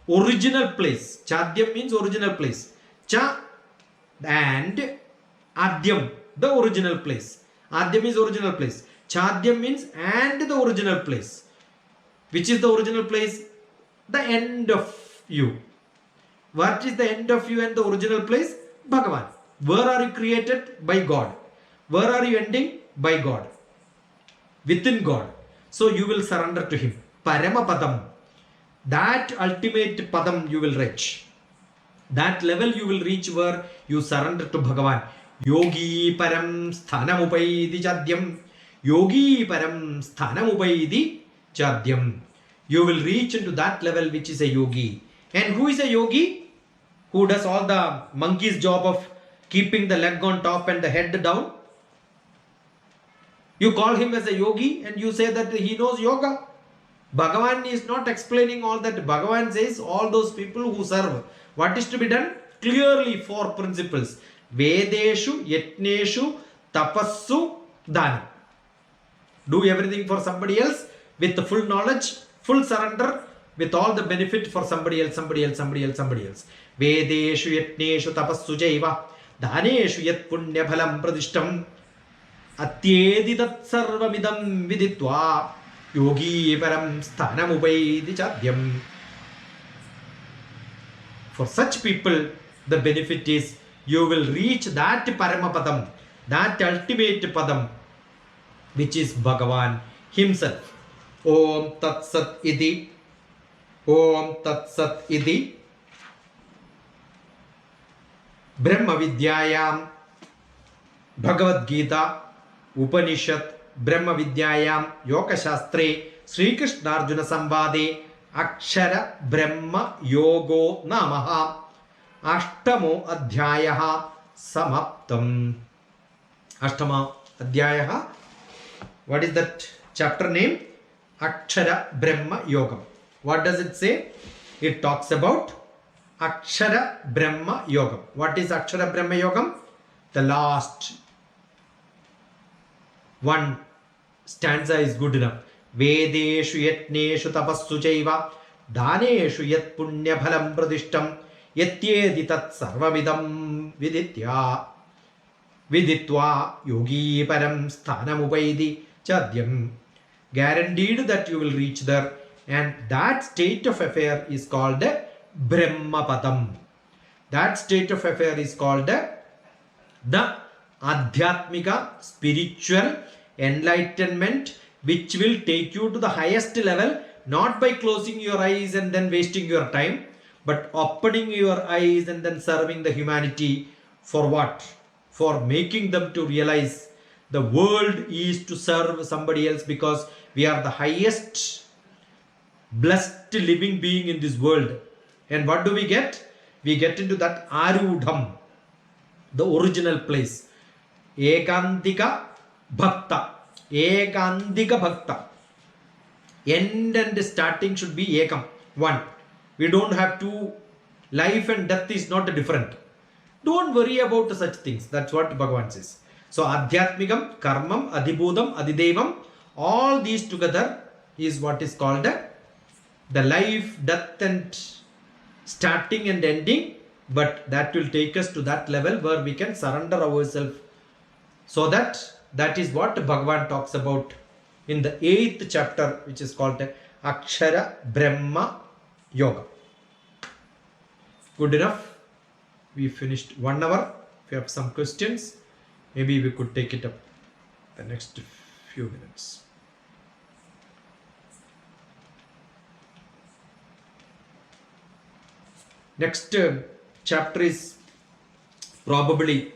Speaker 2: Original place. Chadyam means original place. Cha and adyam, the original place. Adyam is original place. Chadyam means and the original place. Which is the original place? The end of you. What is the end of you and the original place? Bhagavan. Where are you created? By God. Where are you ending? By God. Within God. So you will surrender to Him. Paramapadam. That ultimate padam you will reach. That level you will reach where you surrender to Bhagavan. Yogi param sthanam upaidi chadyam. Yogi param sthanam upaidi chadyam. You will reach into that level which is a yogi. And who is a yogi? Who does all the monkey's job of keeping the leg on top and the head down? You call him as a yogi and you say that he knows yoga. Bhagavan is not explaining all that. Bhagavan says all those people who serve. What is to be done? Clearly 4 principles. Vedeshu, yatneshu, tapassu, dhanam. Do everything for somebody else with the full knowledge, full surrender, with all the benefit for somebody else. Vedeshu yatneshu tapassu chaiva dhaneshu yat punyaphalam pradishtam atyedi tat sarvamidam viditva yogi param sthanam upaidi chadyam. For such people, the benefit is you will reach that Paramapadam, that ultimate Padam, which is Bhagavan himself. Om Tat Sat Idi. Om Tat Sat Idi. Brahma Vidyayam Bhagavad Gita Upanishad Brahma Vidyayam Yoga Shastre Sri Krishna Arjuna Sambade Akshara Brahma Yogo Namaha Ashtamo Adhyayaha Samaptam. Ashtama Adhyayaha. What is that chapter name? Akshara Brahma Yogam. What does it say? It talks about Akshara Brahma Yogam. What is Akshara Brahma Yogam? The last one stanza is good enough. Vedeshu yatneshu tapassu chaiva dhaneshu yat punya phalam pradishtam yatyedi tat sarvavidam viditva yogi param sthanam upaidi chadyam. Guaranteed that you will reach there, and that state of affair is called Brahmapadam. That state of affair is called the Adhyatmika spiritual enlightenment, which will take you to the highest level, not by closing your eyes and then wasting your time, but opening your eyes and then serving the humanity. For what? For making them to realize the world is to serve somebody else, because we are the highest blessed living being in this world. And what do we get? We get into that Arudham, the original place. Ekantika Bhakta. Ekandika Bhakta. End and starting should be Ekam. One. We don't have to. Life and death is not different. Don't worry about such things. That's what Bhagavan says. So Adhyatmikam, Karmam, Adhibhudam, Adhidevam, all these together is what is called the life, death and starting and ending. But that will take us to that level where we can surrender ourselves. So that is what Bhagavan talks about in the 8th chapter, which is called Akshara Brahma Yoga. Good enough. We finished 1 hour. If you have some questions, maybe we could take it up the next few minutes. Next chapter is probably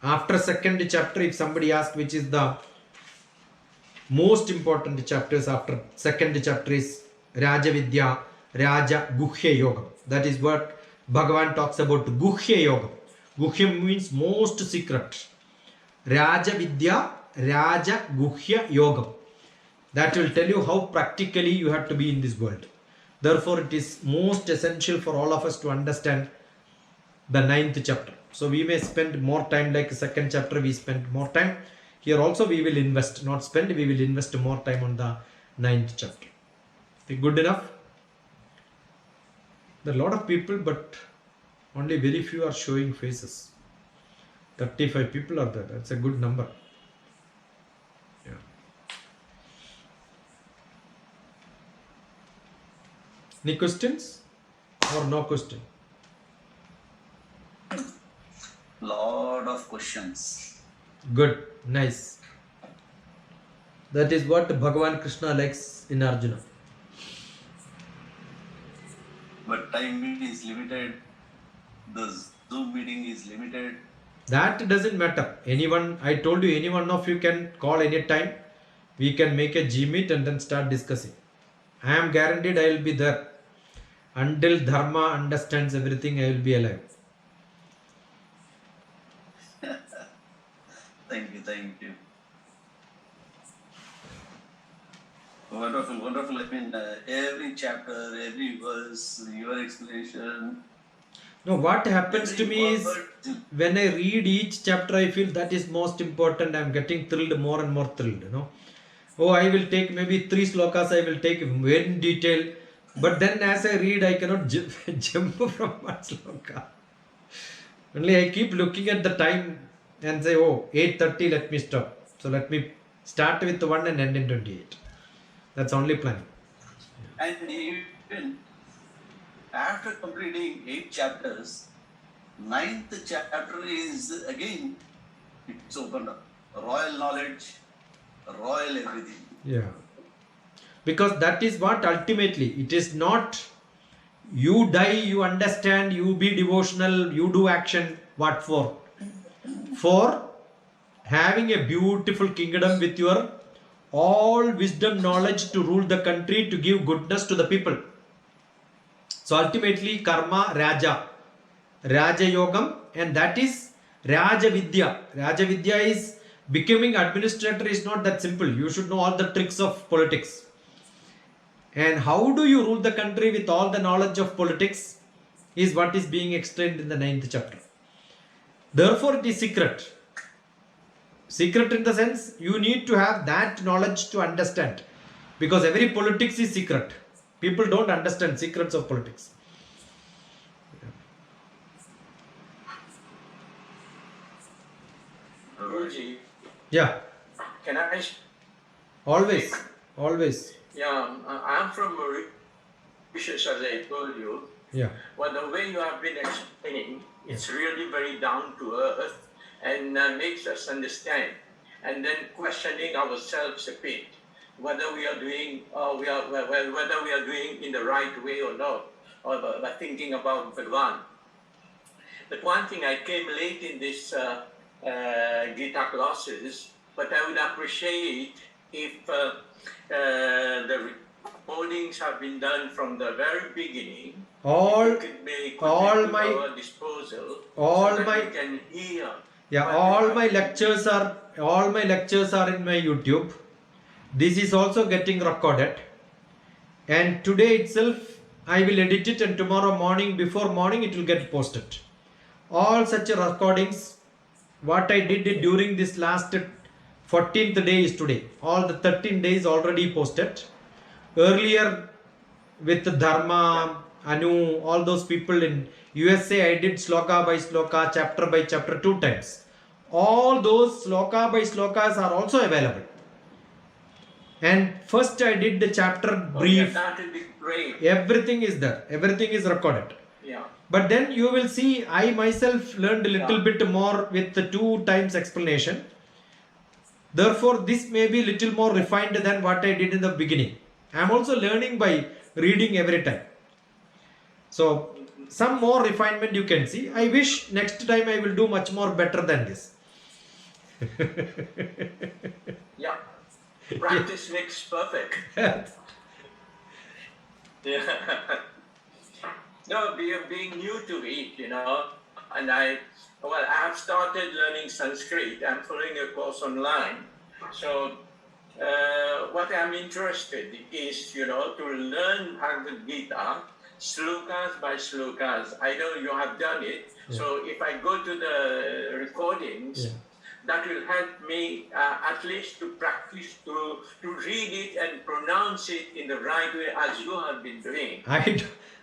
Speaker 2: after second chapter. If somebody asks which is the most important chapters after second chapter, is Raja Vidya, Raja Guhya Yoga. That is what Bhagavan talks about, Guhya Yoga. Guhya means most secret. Raja Vidya, Raja Guhya Yoga. That will tell you how practically you have to be in this world. Therefore, it is most essential for all of us to understand the 9th chapter. So we may spend more time, like second chapter we spend more time. Here also we will invest, not spend, we will invest more time on the 9th chapter. Good enough? There are a lot of people, but only very few are showing faces. 35 people are there. That's a good number. Yeah. Any questions or no question?
Speaker 3: Lot of questions.
Speaker 2: Good, nice. That is what Bhagavan Krishna likes in Arjuna.
Speaker 3: But time is limited. The Zoom meeting is limited.
Speaker 2: That doesn't matter. Anyone, I told you, any one of you can call anytime. We can make a G-meet and then start discussing. I am guaranteed I will be there. Until Dharma understands everything, I will be alive.
Speaker 3: Thank you. Wonderful. I mean, every chapter, every verse, your explanation.
Speaker 2: No, what happens to me is when I read each chapter, I feel that is most important. I am getting thrilled, more and more thrilled. Oh, I will take maybe 3 slokas. I will take in detail. But then as I read, I cannot jump from one sloka. Only I keep looking at the time and say, oh, 8:30, let me stop. So let me start with 1 and end in 28. That's only plan.
Speaker 3: And even after completing 8 chapters, 9th chapter is again, it's opened up. Royal knowledge, royal everything.
Speaker 2: Yeah. Because that is what ultimately, it is not you die, you understand, you be devotional, you do action. What for? For having a beautiful kingdom with your all wisdom, knowledge to rule the country, to give goodness to the people. So ultimately, karma, Raja Yogam, and that is Raja Vidya. Raja Vidya is becoming administrator is not that simple. You should know all the tricks of politics. And how do you rule the country with all the knowledge of politics is what is being explained in the 9th chapter. Therefore, it is secret. Secret in the sense you need to have that knowledge to understand. Because every politics is secret. People don't understand secrets of politics.
Speaker 4: Guruji,
Speaker 2: Yeah,
Speaker 4: can I?
Speaker 2: always.
Speaker 4: Yeah, I'm from Mauritius, as I told you.
Speaker 2: Yeah,
Speaker 4: Well, the way you have been explaining, it's really very down to earth and makes us understand. And then questioning ourselves a bit, whether we are doing, whether we are doing in the right way or not, or by thinking about Bhagwan. But one thing, I came late in this Gita classes, but I would appreciate if the recordings have been done from the very beginning.
Speaker 2: all
Speaker 4: It could be
Speaker 2: all
Speaker 4: at
Speaker 2: my
Speaker 4: our disposal,
Speaker 2: all
Speaker 4: so that
Speaker 2: my
Speaker 4: we can hear.
Speaker 2: yeah
Speaker 4: what
Speaker 2: all
Speaker 4: we
Speaker 2: my
Speaker 4: have
Speaker 2: lectures are in my YouTube. This is also getting recorded, and today itself I will edit it, and tomorrow morning, before morning, it will get posted. All such recordings, what I did during this last 14th day is today. All the 13 days already posted. Earlier with Dharma, Anu, all those people in USA, I did sloka by sloka, chapter by chapter 2 times. All those sloka by slokas are also available. And first I did the chapter brief.
Speaker 4: that would be great.
Speaker 2: Everything is there. Everything is recorded.
Speaker 4: Yeah.
Speaker 2: But then you will see, I myself learned a little bit more with the 2 times explanation. Therefore, this may be little more refined than what I did in the beginning. I am also learning by reading every time. So, some more refinement you can see. I wish next time I will do much more better than this.
Speaker 4: Yeah. Practice makes perfect. Yeah. No, being new to it, and I have started learning Sanskrit. I'm following a course online. So, what I'm interested is, to learn Bhagavad Gita, slokas by slokas. I know you have done it.
Speaker 2: Yeah.
Speaker 4: So, if I go to the recordings,
Speaker 2: Yeah.
Speaker 4: that will help me at least to practice to read it and pronounce it in the right way as you have been doing.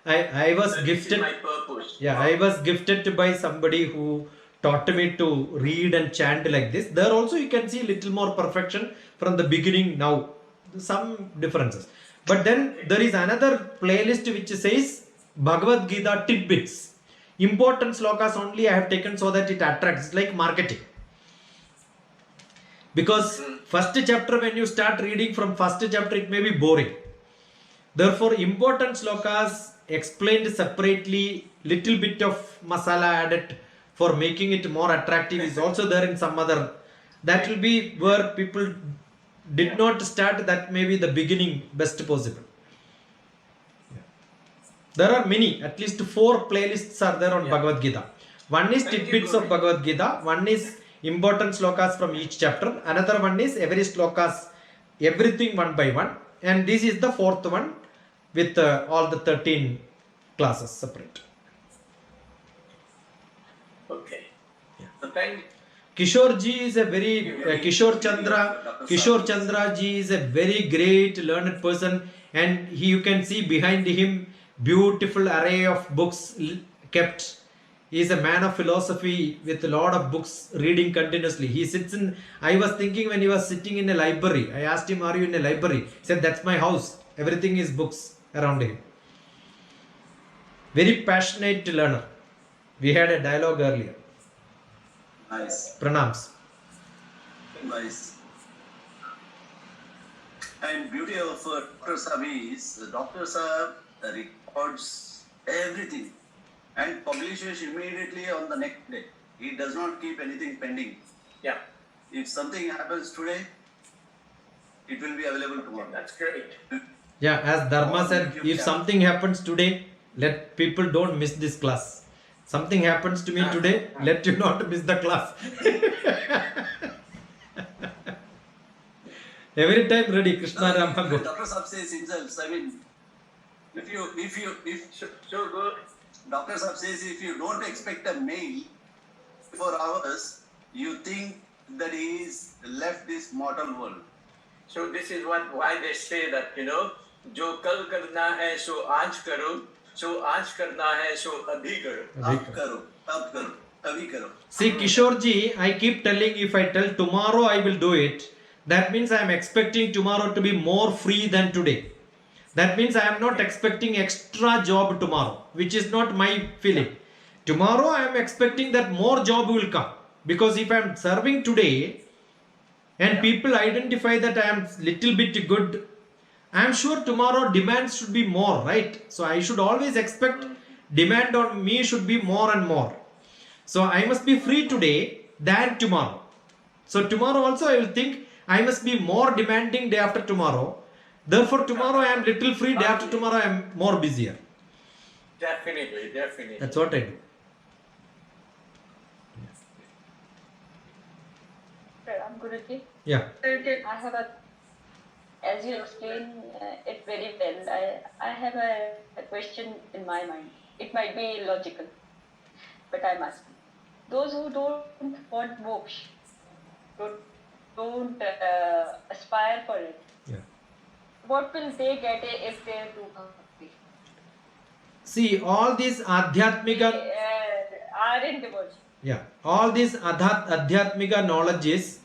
Speaker 2: I was
Speaker 4: So
Speaker 2: gifted.
Speaker 4: this is my purpose.
Speaker 2: Yeah, I was gifted by somebody who taught me to read and chant like this. There also you can see little more perfection from the beginning now. Some differences. But then there is another playlist which says Bhagavad Gita tidbits. Important slokas only I have taken so that it attracts. It's like marketing. Because first chapter, when you start reading from first chapter, it may be boring. Therefore, important slokas explained separately, little bit of masala added for making it more attractive is also there in some other. That will be where people did not start. That may be the beginning best possible. There are many, at least 4 playlists are there on Bhagavad Gita. One is tidbits of Bhagavad Gita, one is important slokas from each chapter, another one is every slokas, everything one by one, and this is the 4th one with all the 13 classes separate.
Speaker 4: Okay. Thank
Speaker 2: Kishore ji is a very Kishore Chandra ji is a very great learned person, and you can see behind him beautiful array of books kept. He is a man of philosophy with a lot of books reading continuously. He sits in. I was thinking when he was sitting in a library, I asked him, "Are you in a library?" He said, "That's my house. Everything is books around him." Very passionate learner. We had a dialogue earlier.
Speaker 3: Nice.
Speaker 2: Pranams.
Speaker 3: Nice. And beauty of Dr. Sabi is Dr. Sahab records everything and publishes immediately on the next day. He does not keep anything pending.
Speaker 4: Yeah,
Speaker 3: If something happens today, it will be available tomorrow.
Speaker 4: that's great.
Speaker 2: Yeah, as Dharma said, if something happens today, let people don't miss this class. Something happens to me today, let you not miss the class. Every time ready, Krishna Rama go.
Speaker 3: Dr. Sahab says himself, I mean, if
Speaker 4: So good.
Speaker 3: Dr. Sahab says if you don't expect a mail for hours, you think that he's left this mortal world.
Speaker 4: So this is why they say that, जो कल करना है सो आज करो, सो आज करना है सो अभी करो.
Speaker 3: अब करो, अब करो, अभी करो.
Speaker 2: See, Kishore ji, I keep telling, if I tell tomorrow I will do it, that means I am expecting tomorrow to be more free than today. That means I am not expecting extra job tomorrow, which is not my feeling. Tomorrow I am expecting that more job will come. Because if I am serving today and people identify that I am little bit good, I am sure tomorrow demands should be more, right? So I should always expect demand on me should be more and more. So I must be free today than tomorrow. So tomorrow also I will think I must be more demanding day after tomorrow. Therefore tomorrow I am little free, day after tomorrow I am more busier.
Speaker 4: Definitely.
Speaker 2: That's what I do.
Speaker 5: I'm Guruji.
Speaker 2: Yeah.
Speaker 5: I have as you explain it very well, I have a question in my mind. It might be illogical, but I'm asking. Those who don't want moksha, don't aspire for it,
Speaker 2: Yeah.
Speaker 5: what will they get if they do bhakti?
Speaker 2: See, all these adhyatmika,
Speaker 5: They are in devotion.
Speaker 2: yeah, all these adhyatmika knowledges,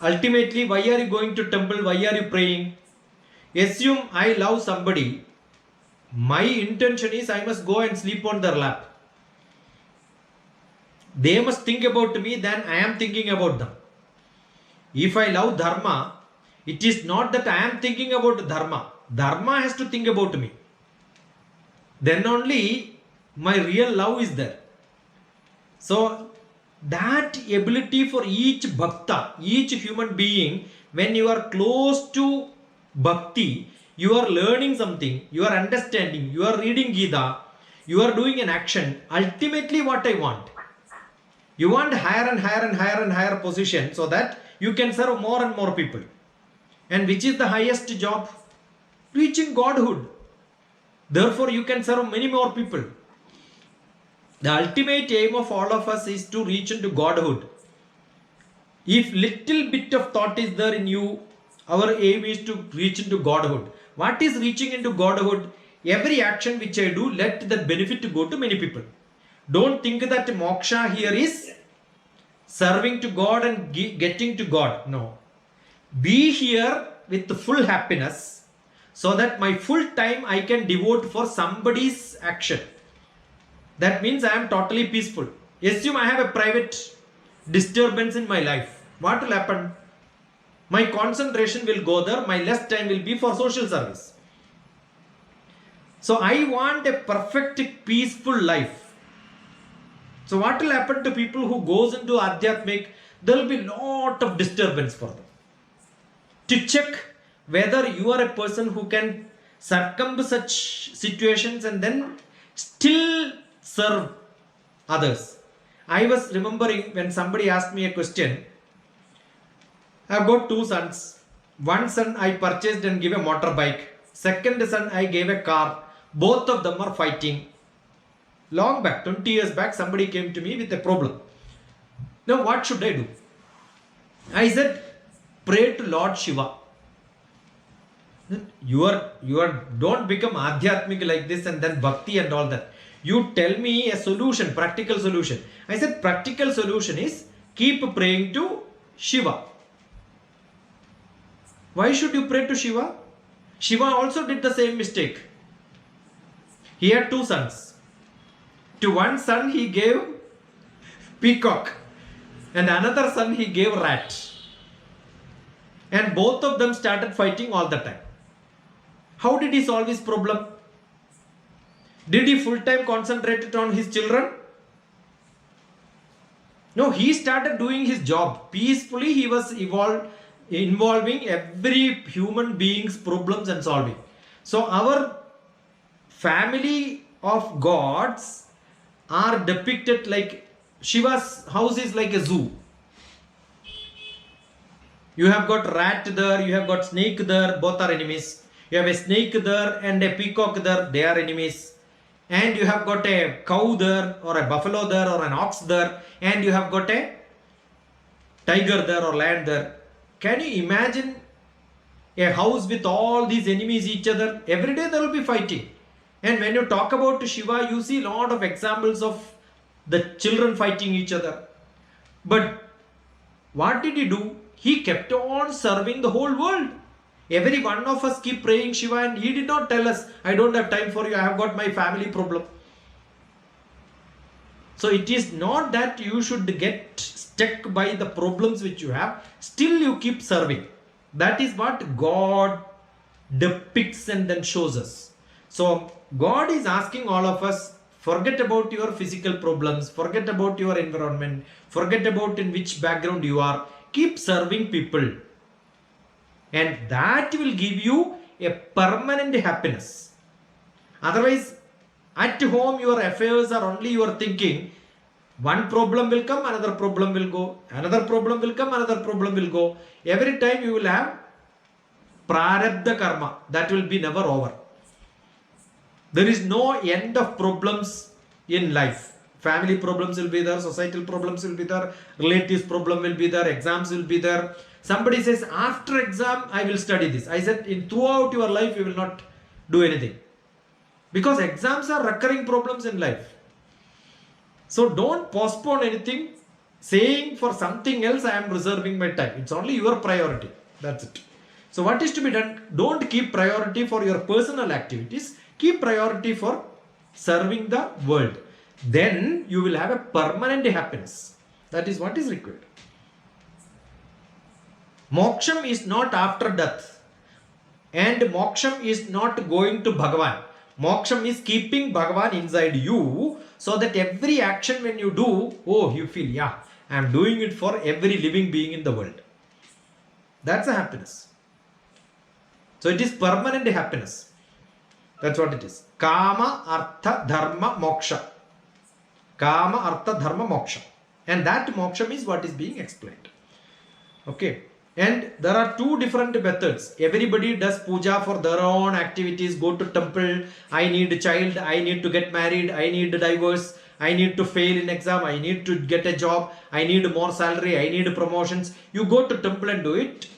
Speaker 2: ultimately, why are you going to temple? Why are you praying? Assume I love somebody. My intention is I must go and sleep on their lap. They must think about me than I am thinking about them. If I love dharma, it is not that I am thinking about dharma. Dharma has to think about me. Then only my real love is there. So that ability for each bhakta, each human being, when you are close to bhakti, you are learning something, you are understanding, you are reading Gita, you are doing an action. Ultimately, what I want, you want higher and higher and higher and higher position so that you can serve more and more people. And which is the highest job? Reaching Godhood. Therefore, you can serve many more people. The ultimate aim of all of us is to reach into Godhood. If little bit of thought is there in you, our aim is to reach into Godhood. What is reaching into Godhood? Every action which I do, let that benefit to go to many people. Don't think that moksha here is serving to God and getting to God. No. Be here with full happiness so that my full time I can devote for somebody's action. That means I am totally peaceful. Assume I have a private disturbance in my life. What will happen? My concentration will go there. My less time will be for social service. So I want a perfect, peaceful life. So what will happen to people who goes into Adhyatmik? There will be lot of disturbance for them. To check whether you are a person who can circumvent such situations and then still serve others. I was remembering when somebody asked me a question. I have got two sons. One son I purchased and gave a motorbike. Second son I gave a car. Both of them are fighting. Long back, 20 years back, somebody came to me with a problem. Now what should I do? I said, pray to Lord Shiva. You are don't become adhyatmic like this and then bhakti and all that. You tell me a solution, practical solution. I said practical solution is keep praying to Shiva. Why should you pray to Shiva? Shiva also did the same mistake. He had 2 sons. To one son he gave peacock and another son he gave rat. And both of them started fighting all the time. How did he solve his problem? Did he full time concentrate on his children? No, he started doing his job. Peacefully he was involving every human being's problems and solving. So our family of gods are depicted like Shiva's house is like a zoo. You have got rat there, you have got snake there, both are enemies. You have a snake there and a peacock there, they are enemies. And you have got a cow there or a buffalo there or an ox there, and you have got a tiger there or lion there. Can you imagine a house with all these enemies each other? Every day there will be fighting. And when you talk about Shiva, you see a lot of examples of the children fighting each other. But what did he do? He kept on serving the whole world. Every one of us keep praying Shiva, and he did not tell us, I don't have time for you, I have got my family problem. So it is not that you should get stuck by the problems which you have, still you keep serving. That is what God depicts and then shows us. So God is asking all of us, forget about your physical problems, forget about your environment, forget about in which background you are, keep serving people. And that will give you a permanent happiness. Otherwise, at home your affairs are only your thinking. One problem will come, another problem will go. Another problem will come, another problem will go. Every time you will have prarabdha karma. That will be never over. There is no end of problems in life. Family problems will be there, societal problems will be there, relatives problem will be there, exams will be there. Somebody says, after exam, I will study this. I said, throughout your life, you will not do anything. Because exams are recurring problems in life. So don't postpone anything, saying for something else, I am reserving my time. It's only your priority. That's it. So what is to be done? Don't keep priority for your personal activities. Keep priority for serving the world. Then you will have a permanent happiness. That is what is required. Moksham is not after death. And moksham is not going to Bhagavan. Moksham is keeping Bhagavan inside you, so that every action when you do, oh, you feel, yeah, I am doing it for every living being in the world. That's a happiness. So it is permanent happiness. That's what it is. Kama, Artha, Dharma, Moksha. Kama, Artha, Dharma, Moksha. And that moksham is what is being explained. Okay. And there are 2 different methods. Everybody does puja for their own activities. Go to temple. I need a child. I need to get married. I need a divorce. I need to fail in exam. I need to get a job. I need more salary. I need promotions. You go to temple and do it.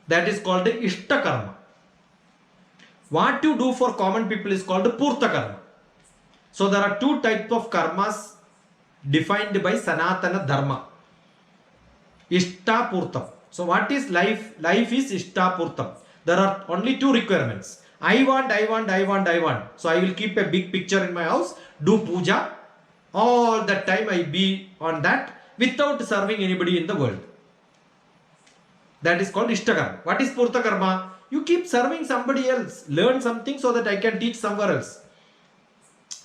Speaker 2: That is called the Ishta Karma. What you do for common people is called the Purta Karma. So there are 2 types of karmas defined by Sanatana Dharma. Ishta Purtam. So what is life? Life is Ishta Purtam. There are only 2 requirements. I want. So I will keep a big picture in my house, do puja. All the time I be on that without serving anybody in the world. That is called Ishta Karma. What is Purta Karma? You keep serving somebody else. Learn something so that I can teach somewhere else.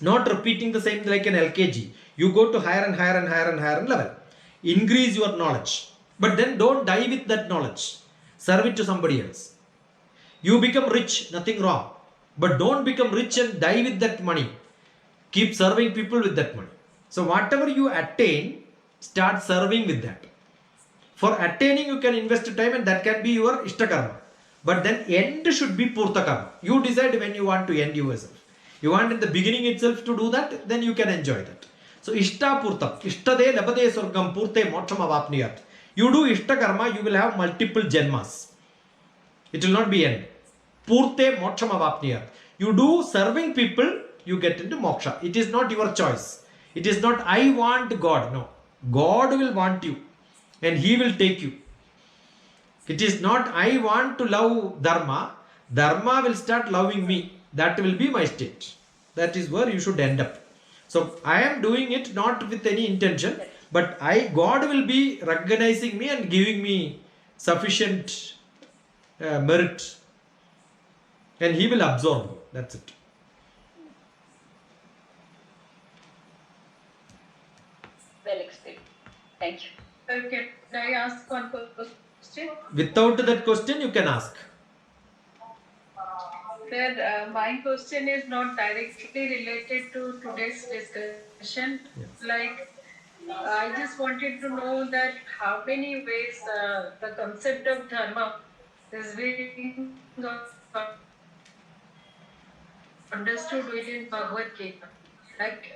Speaker 2: Not repeating the same like an LKG. You go to higher and higher level. Increase your knowledge. But then don't die with that knowledge. Serve it to somebody else. You become rich, nothing wrong. But don't become rich and die with that money. Keep serving people with that money. So whatever you attain, start serving with that. For attaining, you can invest time and that can be your Ishta Karma. But then end should be Purta Karma. You decide when you want to end yourself. You want in the beginning itself to do that, then you can enjoy that. So Ishtapurtam, Ishtade Labade Surgam Purte Moksham Avapniyat. You do Ishta karma, you will have multiple janmas. It will not be end. Purte Moksham Avapniyat. You do serving people, you get into moksha. It is not your choice. It is not I want God. No. God will want you and He will take you. It is not I want to love Dharma. Dharma will start loving me. That will be my state. That is where you should end up. So I am doing it not with any intention, but God will be recognizing me and giving me sufficient merit, and He will absorb me. That's it.
Speaker 5: Well explained. Thank you.
Speaker 6: Okay, can I ask one question?
Speaker 2: Without that question, you can ask.
Speaker 6: Sir, my question is not directly related to today's discussion. Like, I just wanted to know that how many ways the concept of dharma is being understood within Bhagavad Gita. Like,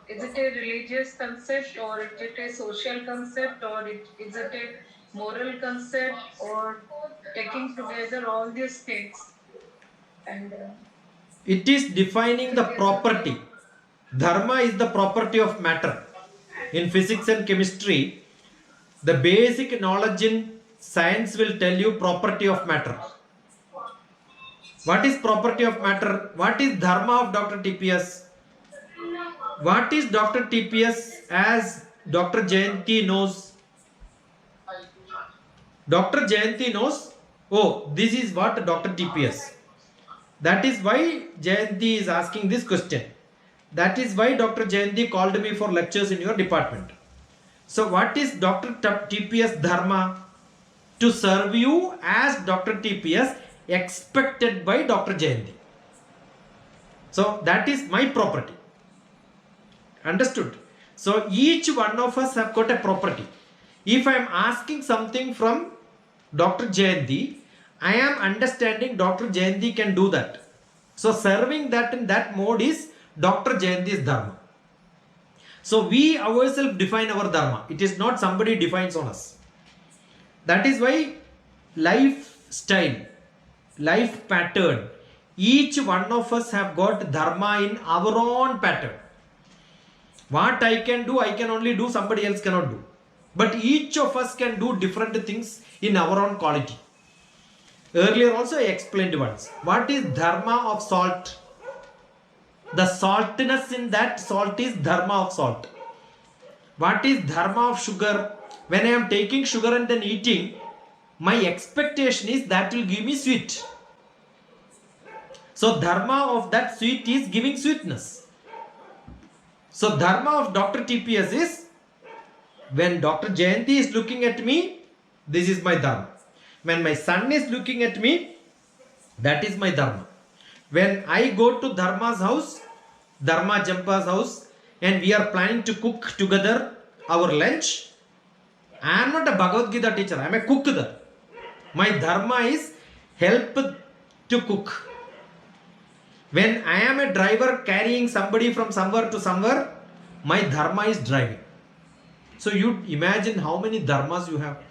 Speaker 6: is it a religious concept, or is it a social concept, or is it a moral concept, or taking together all these things? And
Speaker 2: It is defining the property. Dharma is the property of matter. In physics and chemistry, the basic knowledge in science will tell you property of matter. What is property of matter? What is dharma of Dr. TPS? What is Dr. TPS as Dr. Jayanti knows? Dr. Jayanti knows, oh, this is what Dr. TPS. That is why Jayanti is asking this question. That is why Dr. Jayanti called me for lectures in your department. So what is Dr. TPS Dharma? To serve you as Dr. TPS expected by Dr. Jayanti. So that is my property. Understood? So each one of us have got a property. If I am asking something from Dr. Jayanti, I am understanding Dr. Jayanti can do that. So serving that in that mode is Dr. Jayanti's Dharma. So we ourselves define our Dharma. It is not somebody defines on us. That is why lifestyle, life pattern, each one of us have got Dharma in our own pattern. What I can do, I can only do, somebody else cannot do. But each of us can do different things in our own quality. Earlier also I explained once. What is Dharma of salt? The saltiness in that salt is Dharma of salt. What is Dharma of sugar? When I am taking sugar and then eating, my expectation is that will give me sweet. So Dharma of that sweet is giving sweetness. So Dharma of Dr. TPS is, when Dr. Jayanti is looking at me, this is my Dharma. When my son is looking at me, that is my Dharma. When I go to Dharma's house, Dharma Jampa's house, and we are planning to cook together our lunch, I am not a Bhagavad Gita teacher, I am a cook there. My Dharma is help to cook. When I am a driver carrying somebody from somewhere to somewhere, my Dharma is driving. So you imagine how many Dharmas you have.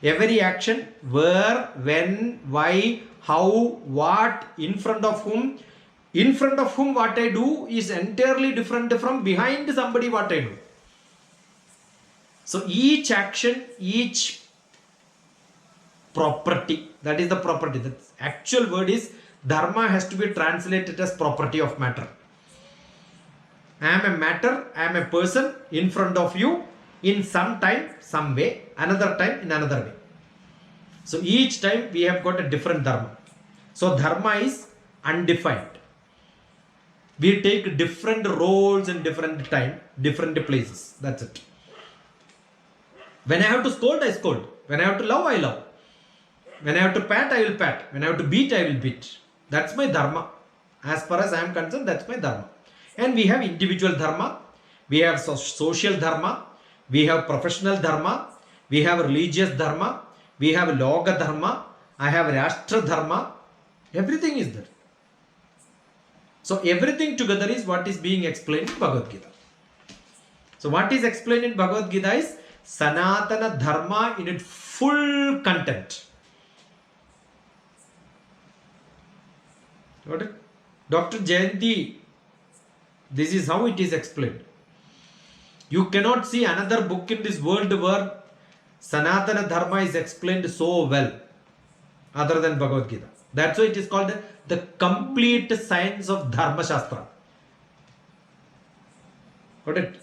Speaker 2: Every action, where, when, why, how, what, in front of whom. In front of whom what I do is entirely different from behind somebody what I do. So each action, each property, that is the property. The actual word is Dharma has to be translated as property of matter. I am a matter, I am a person in front of you in some time, some way, another time in another way. So each time we have got a different Dharma. So Dharma is undefined. We take different roles in different time, different places. That's it. When I have to scold, I scold. When I have to love, I love. When I have to pat, I will pat. When I have to beat, I will beat. That's my Dharma. As far as I am concerned, that's my Dharma. And we have individual Dharma. We have social Dharma. We have professional Dharma. We have religious Dharma. We have Loga Dharma. I have Rashtra Dharma. Everything is there. So everything together is what is being explained in Bhagavad Gita. So what is explained in Bhagavad Gita is Sanatana Dharma in its full content. Got it? Dr. Jayanti, this is how it is explained. You cannot see another book in this world where Sanatana Dharma is explained so well other than Bhagavad Gita. That's why it is called the complete science of Dharma Shastra. Got it?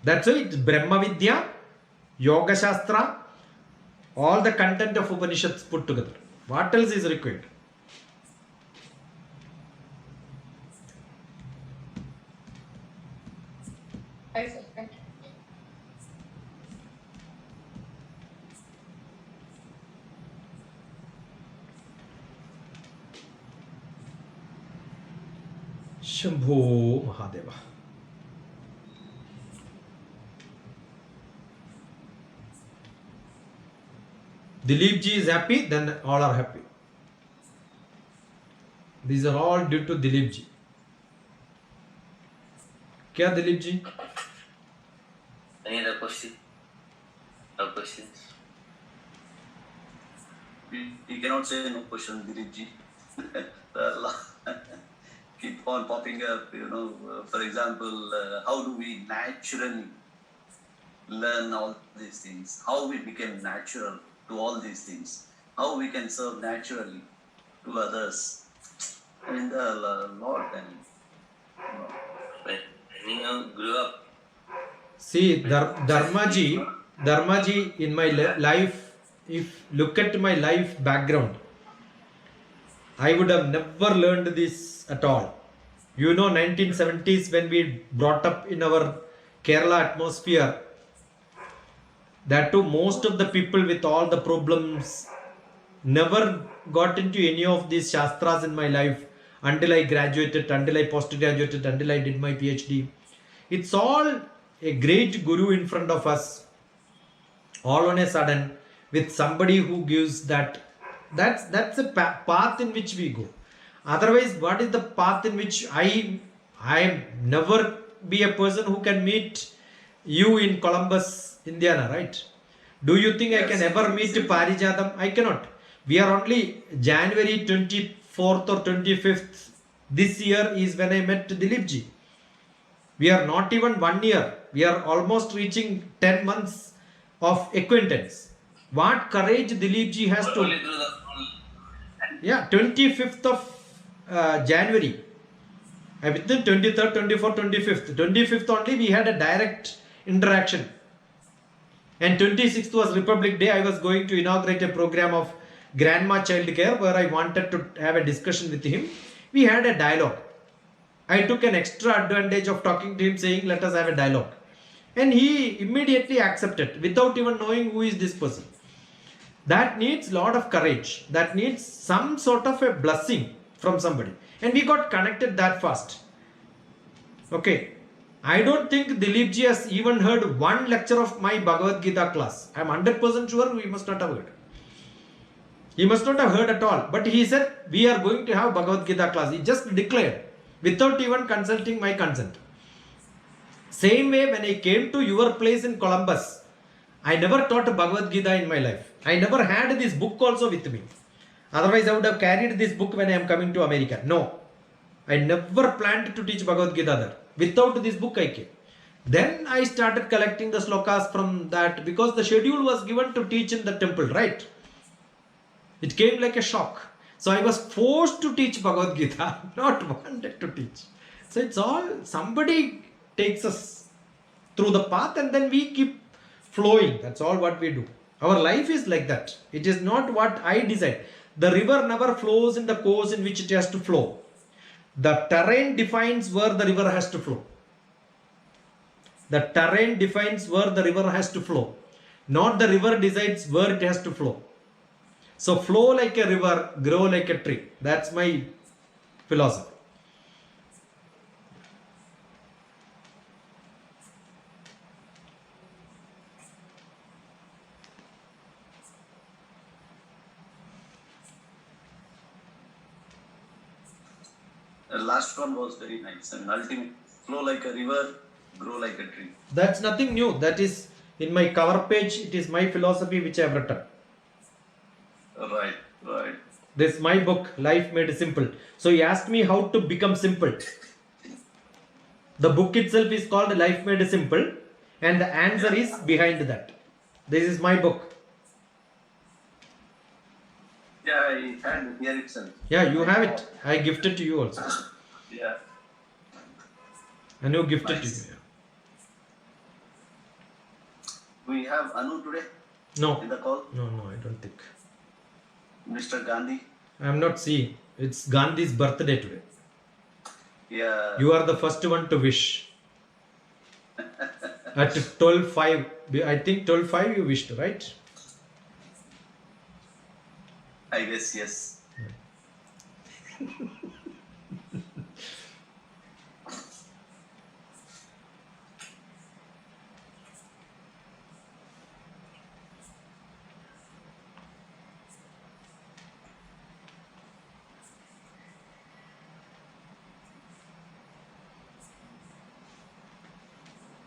Speaker 2: That's why it's Brahma Vidya, Yoga Shastra, all the content of Upanishads put together. What else is required?
Speaker 6: Hi, sir. Thank you.
Speaker 2: Shambho Mahadeva. Dilip ji is happy, then all are happy. These are all due to Dilip ji. Kya Dilip ji?
Speaker 1: Any other question? No questions?
Speaker 3: We cannot say no question, Dilip ji. Keep on popping up, for example, how do we naturally learn all these things? How we become natural to all these things? How we can serve naturally to others? I mean, the Lord can.
Speaker 1: When you grew up,
Speaker 2: See, Dharmaji, in my life, if look at my life background, I would have never learned this at all. 1970s when we brought up in our Kerala atmosphere, that too most of the people with all the problems never got into any of these shastras in my life until I graduated, until I post-graduated, until I did my PhD. It's all a great guru in front of us, all on a sudden, with somebody who gives that. That's a path in which we go. Otherwise, what is the path in which I never be a person who can meet you in Columbus, Indiana, right? Do you think I can ever meet Parijadam? I cannot. We are only January 24th or 25th this year is when I met Dilip ji. We are not even 1 year. We are almost reaching 10 months of acquaintance. What courage Dilip ji has to...
Speaker 1: only through the...
Speaker 2: Yeah, 25th of January. Within 23rd, 24th, 25th. 25th only we had a direct interaction. And 26th was Republic Day. I was going to inaugurate a program of Grandma Child Care where I wanted to have a discussion with him. We had a dialogue. I took an extra advantage of talking to him saying, let us have a dialogue. And he immediately accepted without even knowing who is this person. That needs lot of courage. That needs some sort of a blessing from somebody. And we got connected that fast. Okay. I don't think Dilip ji has even heard one lecture of my Bhagavad Gita class. I am 100% sure he must not have heard. He must not have heard at all. But he said, we are going to have Bhagavad Gita class. He just declared without even consulting my consent. Same way when I came to your place in Columbus, I never taught Bhagavad Gita in my life. I never had this book also with me. Otherwise, I would have carried this book when I am coming to America. No. I never planned to teach Bhagavad Gita there. Without this book, I came. Then I started collecting the slokas from that because the schedule was given to teach in the temple, right? It came like a shock. So I was forced to teach Bhagavad Gita, not wanted to teach. So it's all, somebody takes us through the path and then we keep flowing. That's all what we do. Our life is like that. It is not what I decide. The river never flows in the course in which it has to flow. The terrain defines where the river has to flow. The terrain defines where the river has to flow. Not the river decides where it has to flow. So flow like a river, grow like a tree. That's my philosophy.
Speaker 3: The last one was very nice. I mean, ultimate flow like a river, grow like a tree.
Speaker 2: That's nothing new. That is in my cover page. It is my philosophy which I have written.
Speaker 3: Right, right.
Speaker 2: This is my book, Life Made Simple. So he asked me how to become simple. The book itself is called Life Made Simple, and the answer is behind that. This is my book.
Speaker 3: Yeah, I had here itself.
Speaker 2: Yeah, you have it. I gifted to you also.
Speaker 3: Yeah.
Speaker 2: And you gifted
Speaker 3: Nice.
Speaker 2: to you.
Speaker 3: We have Anu today
Speaker 2: No,
Speaker 3: in the call.
Speaker 2: no, I don't think.
Speaker 3: Mr. Gandhi.
Speaker 2: I am not seeing. It's Gandhi's birthday today.
Speaker 3: Yeah.
Speaker 2: You are the first one to wish. At 12:05, I think 12:05 you wished, right?
Speaker 3: I guess yes.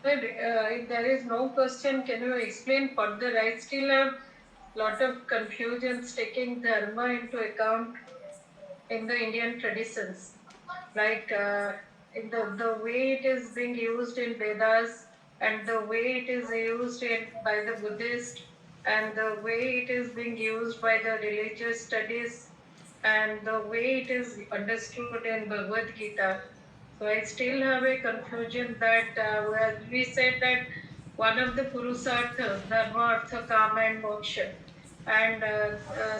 Speaker 6: But if there is no question, can you explain further? I still have lot of confusions taking dharma into account in the Indian traditions, like in the way it is being used in Vedas and the way it is used by the Buddhist and the way it is being used by the religious studies and the way it is understood in Bhagavad Gita. So I still have a confusion that where we said that one of the Purusarthas, Dharma, Artha, Kama and Moksha. And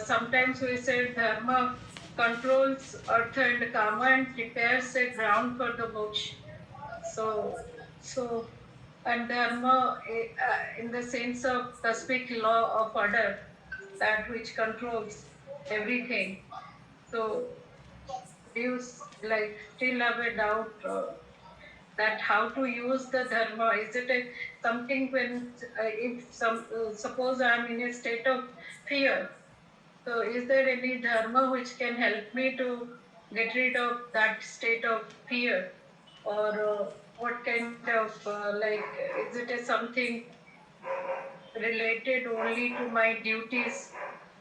Speaker 6: sometimes we said Dharma controls Artha and Kama and prepares a ground for the Moksha. So and Dharma in the sense of cosmic law of order, that which controls everything. So you still have a doubt that how to use the dharma? Is it something when if suppose I am in a state of fear? So is there any dharma which can help me to get rid of that state of fear, or what kind of is it something related only to my duties?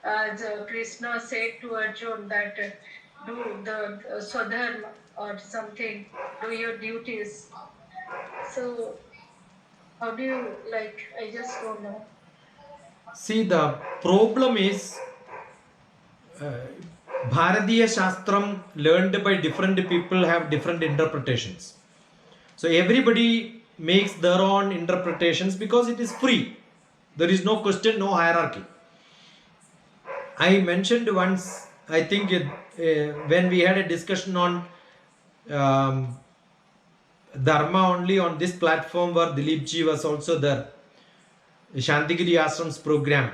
Speaker 6: As Krishna said to Arjun that do the swadharma or something, do your duties. So how do you I just don't know.
Speaker 2: See, the problem is Bharatiya Shastram learned by different people have different interpretations. So everybody makes their own interpretations because it is free. There is no question, no hierarchy. I mentioned once, I think when we had a discussion on Dharma only on this platform where Dilip Ji was also there, Shantigiri Ashram's program.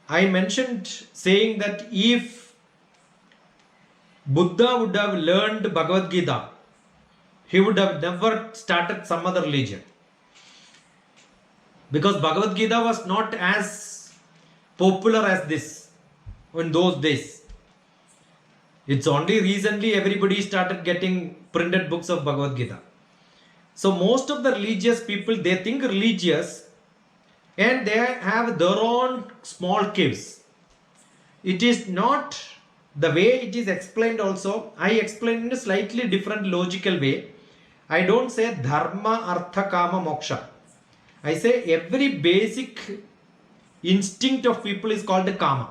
Speaker 2: I mentioned saying that if Buddha would have learned Bhagavad Gita, he would have never started some other religion. Because Bhagavad Gita was not as popular as this in those days. It's only recently everybody started getting printed books of Bhagavad Gita. So most of the religious people, they think religious and they have their own small caves. It is not the way it is explained also. I explain in a slightly different logical way. I don't say dharma, artha, kama, moksha. I say every basic instinct of people is called kama.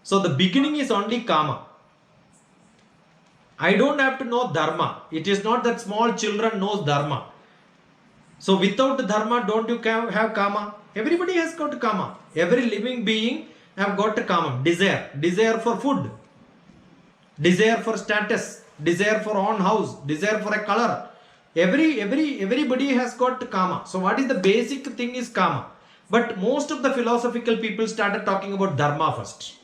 Speaker 2: So the beginning is only kama. I don't have to know dharma. It is not that small children knows dharma. So without dharma, don't you have kama? Everybody has got kama. Every living being have got kama. Desire for food, desire for status, desire for own house, desire for a color. Everybody has got kama. So what is the basic thing is kama. But most of the philosophical people started talking about dharma first.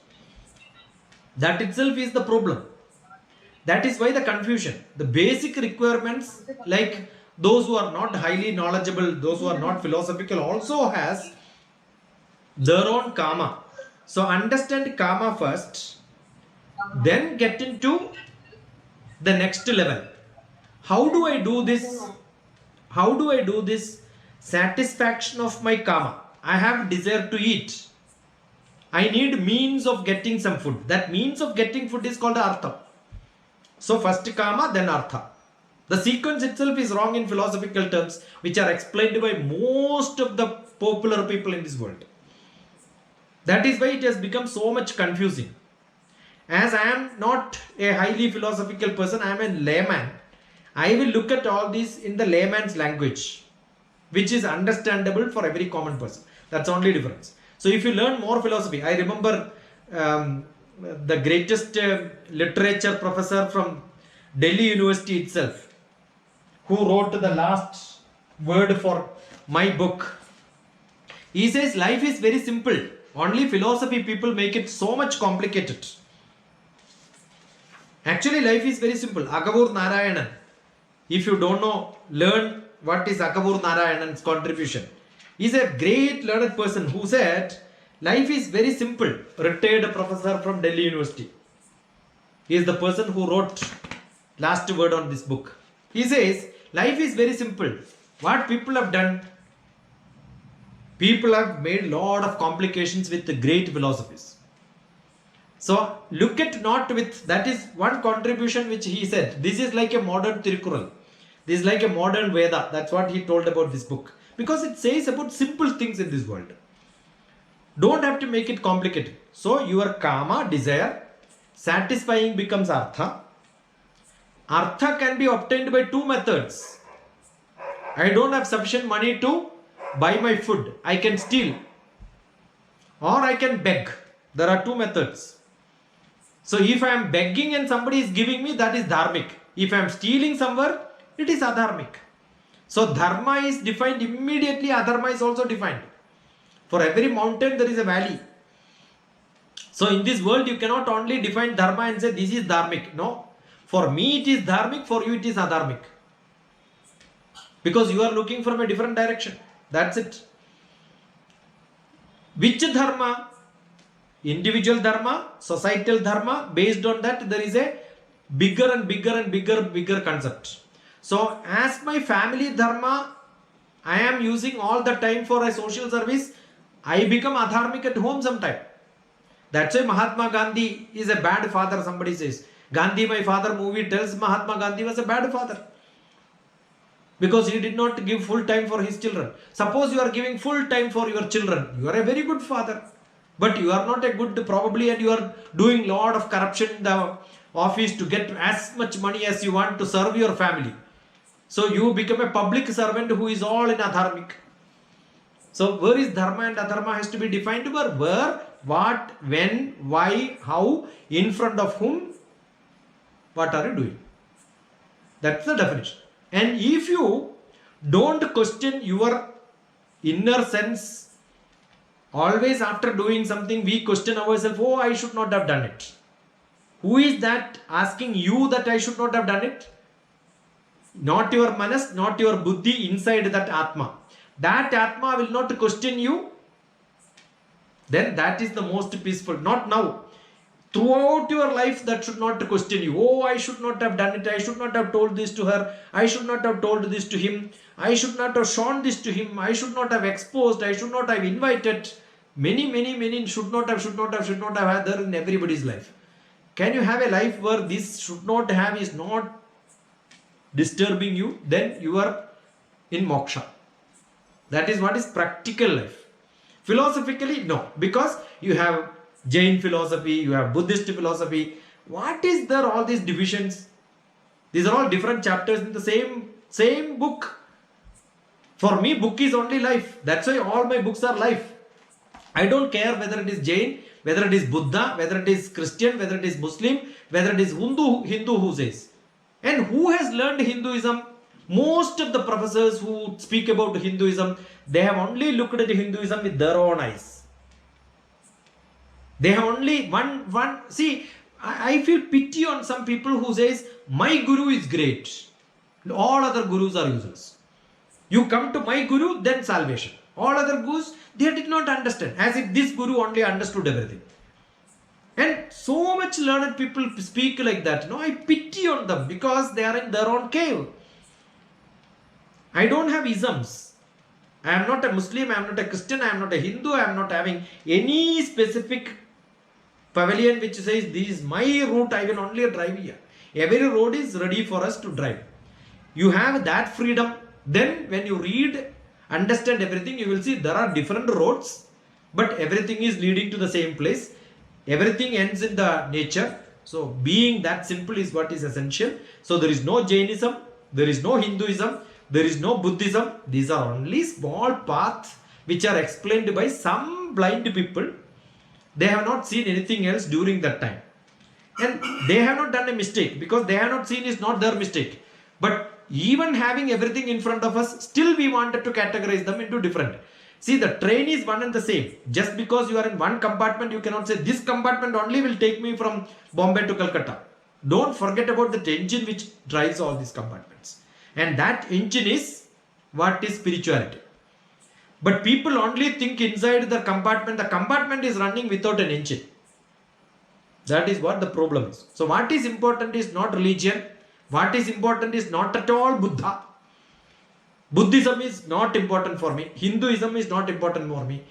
Speaker 2: That itself is the problem. That is why the confusion. The basic requirements, like those who are not highly knowledgeable, those who are not philosophical, also has their own karma. So understand karma first, then get into the next level. how do I do this? How do I do this satisfaction of my kama? I have desire to eat. I need means of getting some food. That means of getting food is called artha. So first kama, then artha. The sequence itself is wrong in philosophical terms, which are explained by most of the popular people in this world. That is why it has become so much confusing. As I am not a highly philosophical person, I am a layman. I will look at all this in the layman's language, which is understandable for every common person. That's the only difference. So if you learn more philosophy, I remember the greatest literature professor from Delhi University itself, who wrote the last word for my book. He says life is very simple. Only philosophy people make it so much complicated. Actually, life is very simple. Akavur Narayanan. If you don't know, learn what is Akavur Narayanan's contribution. He's a great learned person who said, life is very simple. Retired professor from Delhi University. He is the person who wrote last word on this book. He says, life is very simple. What people have done, people have made a lot of complications with the great philosophies. So look at not with, that is one contribution which he said. This is like a modern Tirukkural. This is like a modern Veda. That's what he told about this book. Because it says about simple things in this world. Don't have to make it complicated. So your kama, desire, satisfying becomes artha. Artha can be obtained by two methods. I don't have sufficient money to buy my food. I can steal. Or I can beg. There are two methods. So if I am begging and somebody is giving me, that is dharmic. If I am stealing somewhere, it is adharmic. So dharma is defined immediately, adharma is also defined. For every mountain there is a valley. So in this world you cannot only define dharma and say this is dharmic. No. For me it is dharmic, for you it is adharmic. Because you are looking from a different direction. That's it. Which dharma? Individual dharma, societal dharma. Based on that there is a bigger and bigger concept. So as my family dharma, I am using all the time for a social service, I become adharmic at home sometime. That's why Mahatma Gandhi is a bad father, somebody says. Gandhi, my father movie tells Mahatma Gandhi was a bad father. Because he did not give full time for his children. Suppose you are giving full time for your children. You are a very good father. But you are not a good, probably, and you are doing lot of corruption in the office to get as much money as you want to serve your family. So you become a public servant who is all in adharmic. So where is dharma and adharma has to be defined? Where, what, when, why, how, in front of whom, what are you doing? That's the definition. And if you don't question your inner sense, always after doing something we question ourselves, oh, I should not have done it. Who is that asking you that I should not have done it? Not your manas, not your buddhi inside that atma. That atma will not question you. Then that is the most peaceful. Not now. Throughout your life that should not question you. Oh, I should not have done it. I should not have told this to her. I should not have told this to him. I should not have shown this to him. I should not have exposed. I should not have invited. Many should not have had there in everybody's life. Can you have a life where this should not have is not disturbing you? Then you are in moksha. That is what is practical life. Philosophically, no. Because you have Jain philosophy, you have Buddhist philosophy. What is there all these divisions? These are all different chapters in the same book. For me, book is only life. That's why all my books are life. I don't care whether it is Jain, whether it is Buddha, whether it is Christian, whether it is Muslim, whether it is Hindu who says. And who has learned Hinduism? Most of the professors who speak about Hinduism, they have only looked at Hinduism with their own eyes. They have only one. See, I feel pity on some people who says, my guru is great. All other gurus are useless. You come to my guru, then salvation. All other gurus, they did not understand. As if this guru only understood everything. And so much learned people speak like that. No, I pity on them because they are in their own cave. I don't have isms. I am not a Muslim, I am not a Christian, I am not a Hindu, I am not having any specific pavilion which says this is my route, I will only drive here. Every road is ready for us to drive. You have that freedom. Then when you read, understand everything, you will see there are different roads, but everything is leading to the same place. Everything ends in the nature. So being that simple is what is essential. So there is no Jainism, there is no Hinduism, there is no Buddhism. These are only small paths which are explained by some blind people. They have not seen anything else during that time. And they have not done a mistake because they have not seen is not their mistake. But even having everything in front of us, still we wanted to categorize them into different. See, the train is one and the same. Just because you are in one compartment, you cannot say this compartment only will take me from Bombay to Calcutta. Don't forget about the engine which drives all these compartments. And that engine is what is spirituality. But people only think inside the compartment is running without an engine. That is what the problem is. So what is important is not religion. What is important is not at all Buddha. Buddhism is not important for me. Hinduism is not important for me.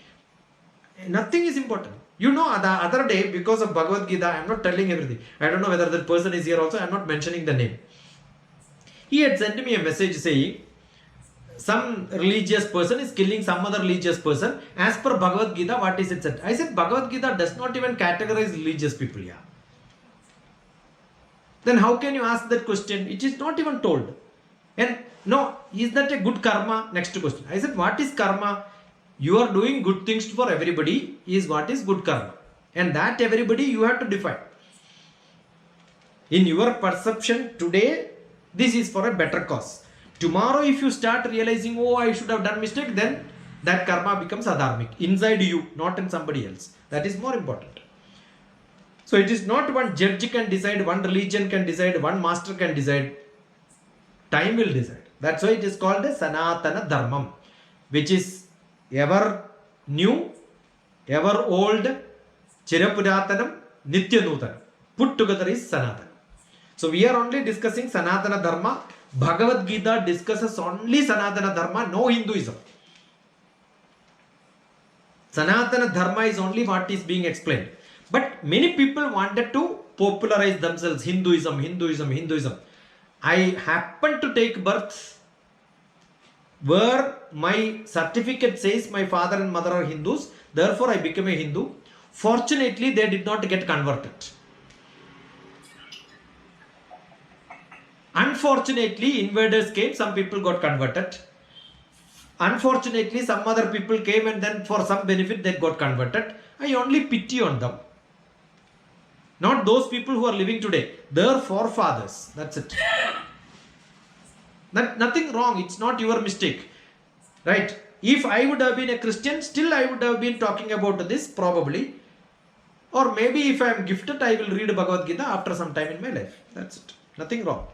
Speaker 2: Nothing is important. You know, the other day, because of Bhagavad Gita, I am not telling everything. I don't know whether that person is here also. I am not mentioning the name. He had sent me a message saying, some religious person is killing some other religious person. As per Bhagavad Gita, what is it said? I said, Bhagavad Gita does not even categorize religious people here. Then how can you ask that question? It is not even told. And no, is that a good karma? Next question. I said, what is karma? You are doing good things for everybody is what is good karma. And that everybody you have to define. In your perception today, this is for a better cause. Tomorrow if you start realizing, oh, I should have done mistake, then that karma becomes adharmic. Inside you, not in somebody else. That is more important. So it is not one judge can decide, one religion can decide, one master can decide. Time will decide. That's why it is called a Sanatana Dharmam, which is ever new, ever old, Chirapuratanam, Nitya Nutanam. Put together is Sanatana. So we are only discussing Sanatana Dharma. Bhagavad Gita discusses only Sanatana Dharma, no Hinduism. Sanatana Dharma is only what is being explained. But many people wanted to popularize themselves, Hinduism. I happen to take birth where my certificate says my father and mother are Hindus, therefore I became a Hindu. Fortunately, they did not get converted. Unfortunately, invaders came, some people got converted. Unfortunately, some other people came and then for some benefit they got converted. I only pity on them. Not those people who are living today. Their forefathers. That's it. Nothing wrong. It's not your mistake. Right? If I would have been a Christian, still I would have been talking about this probably. Or maybe if I am gifted, I will read Bhagavad Gita after some time in my life. That's it. Nothing wrong.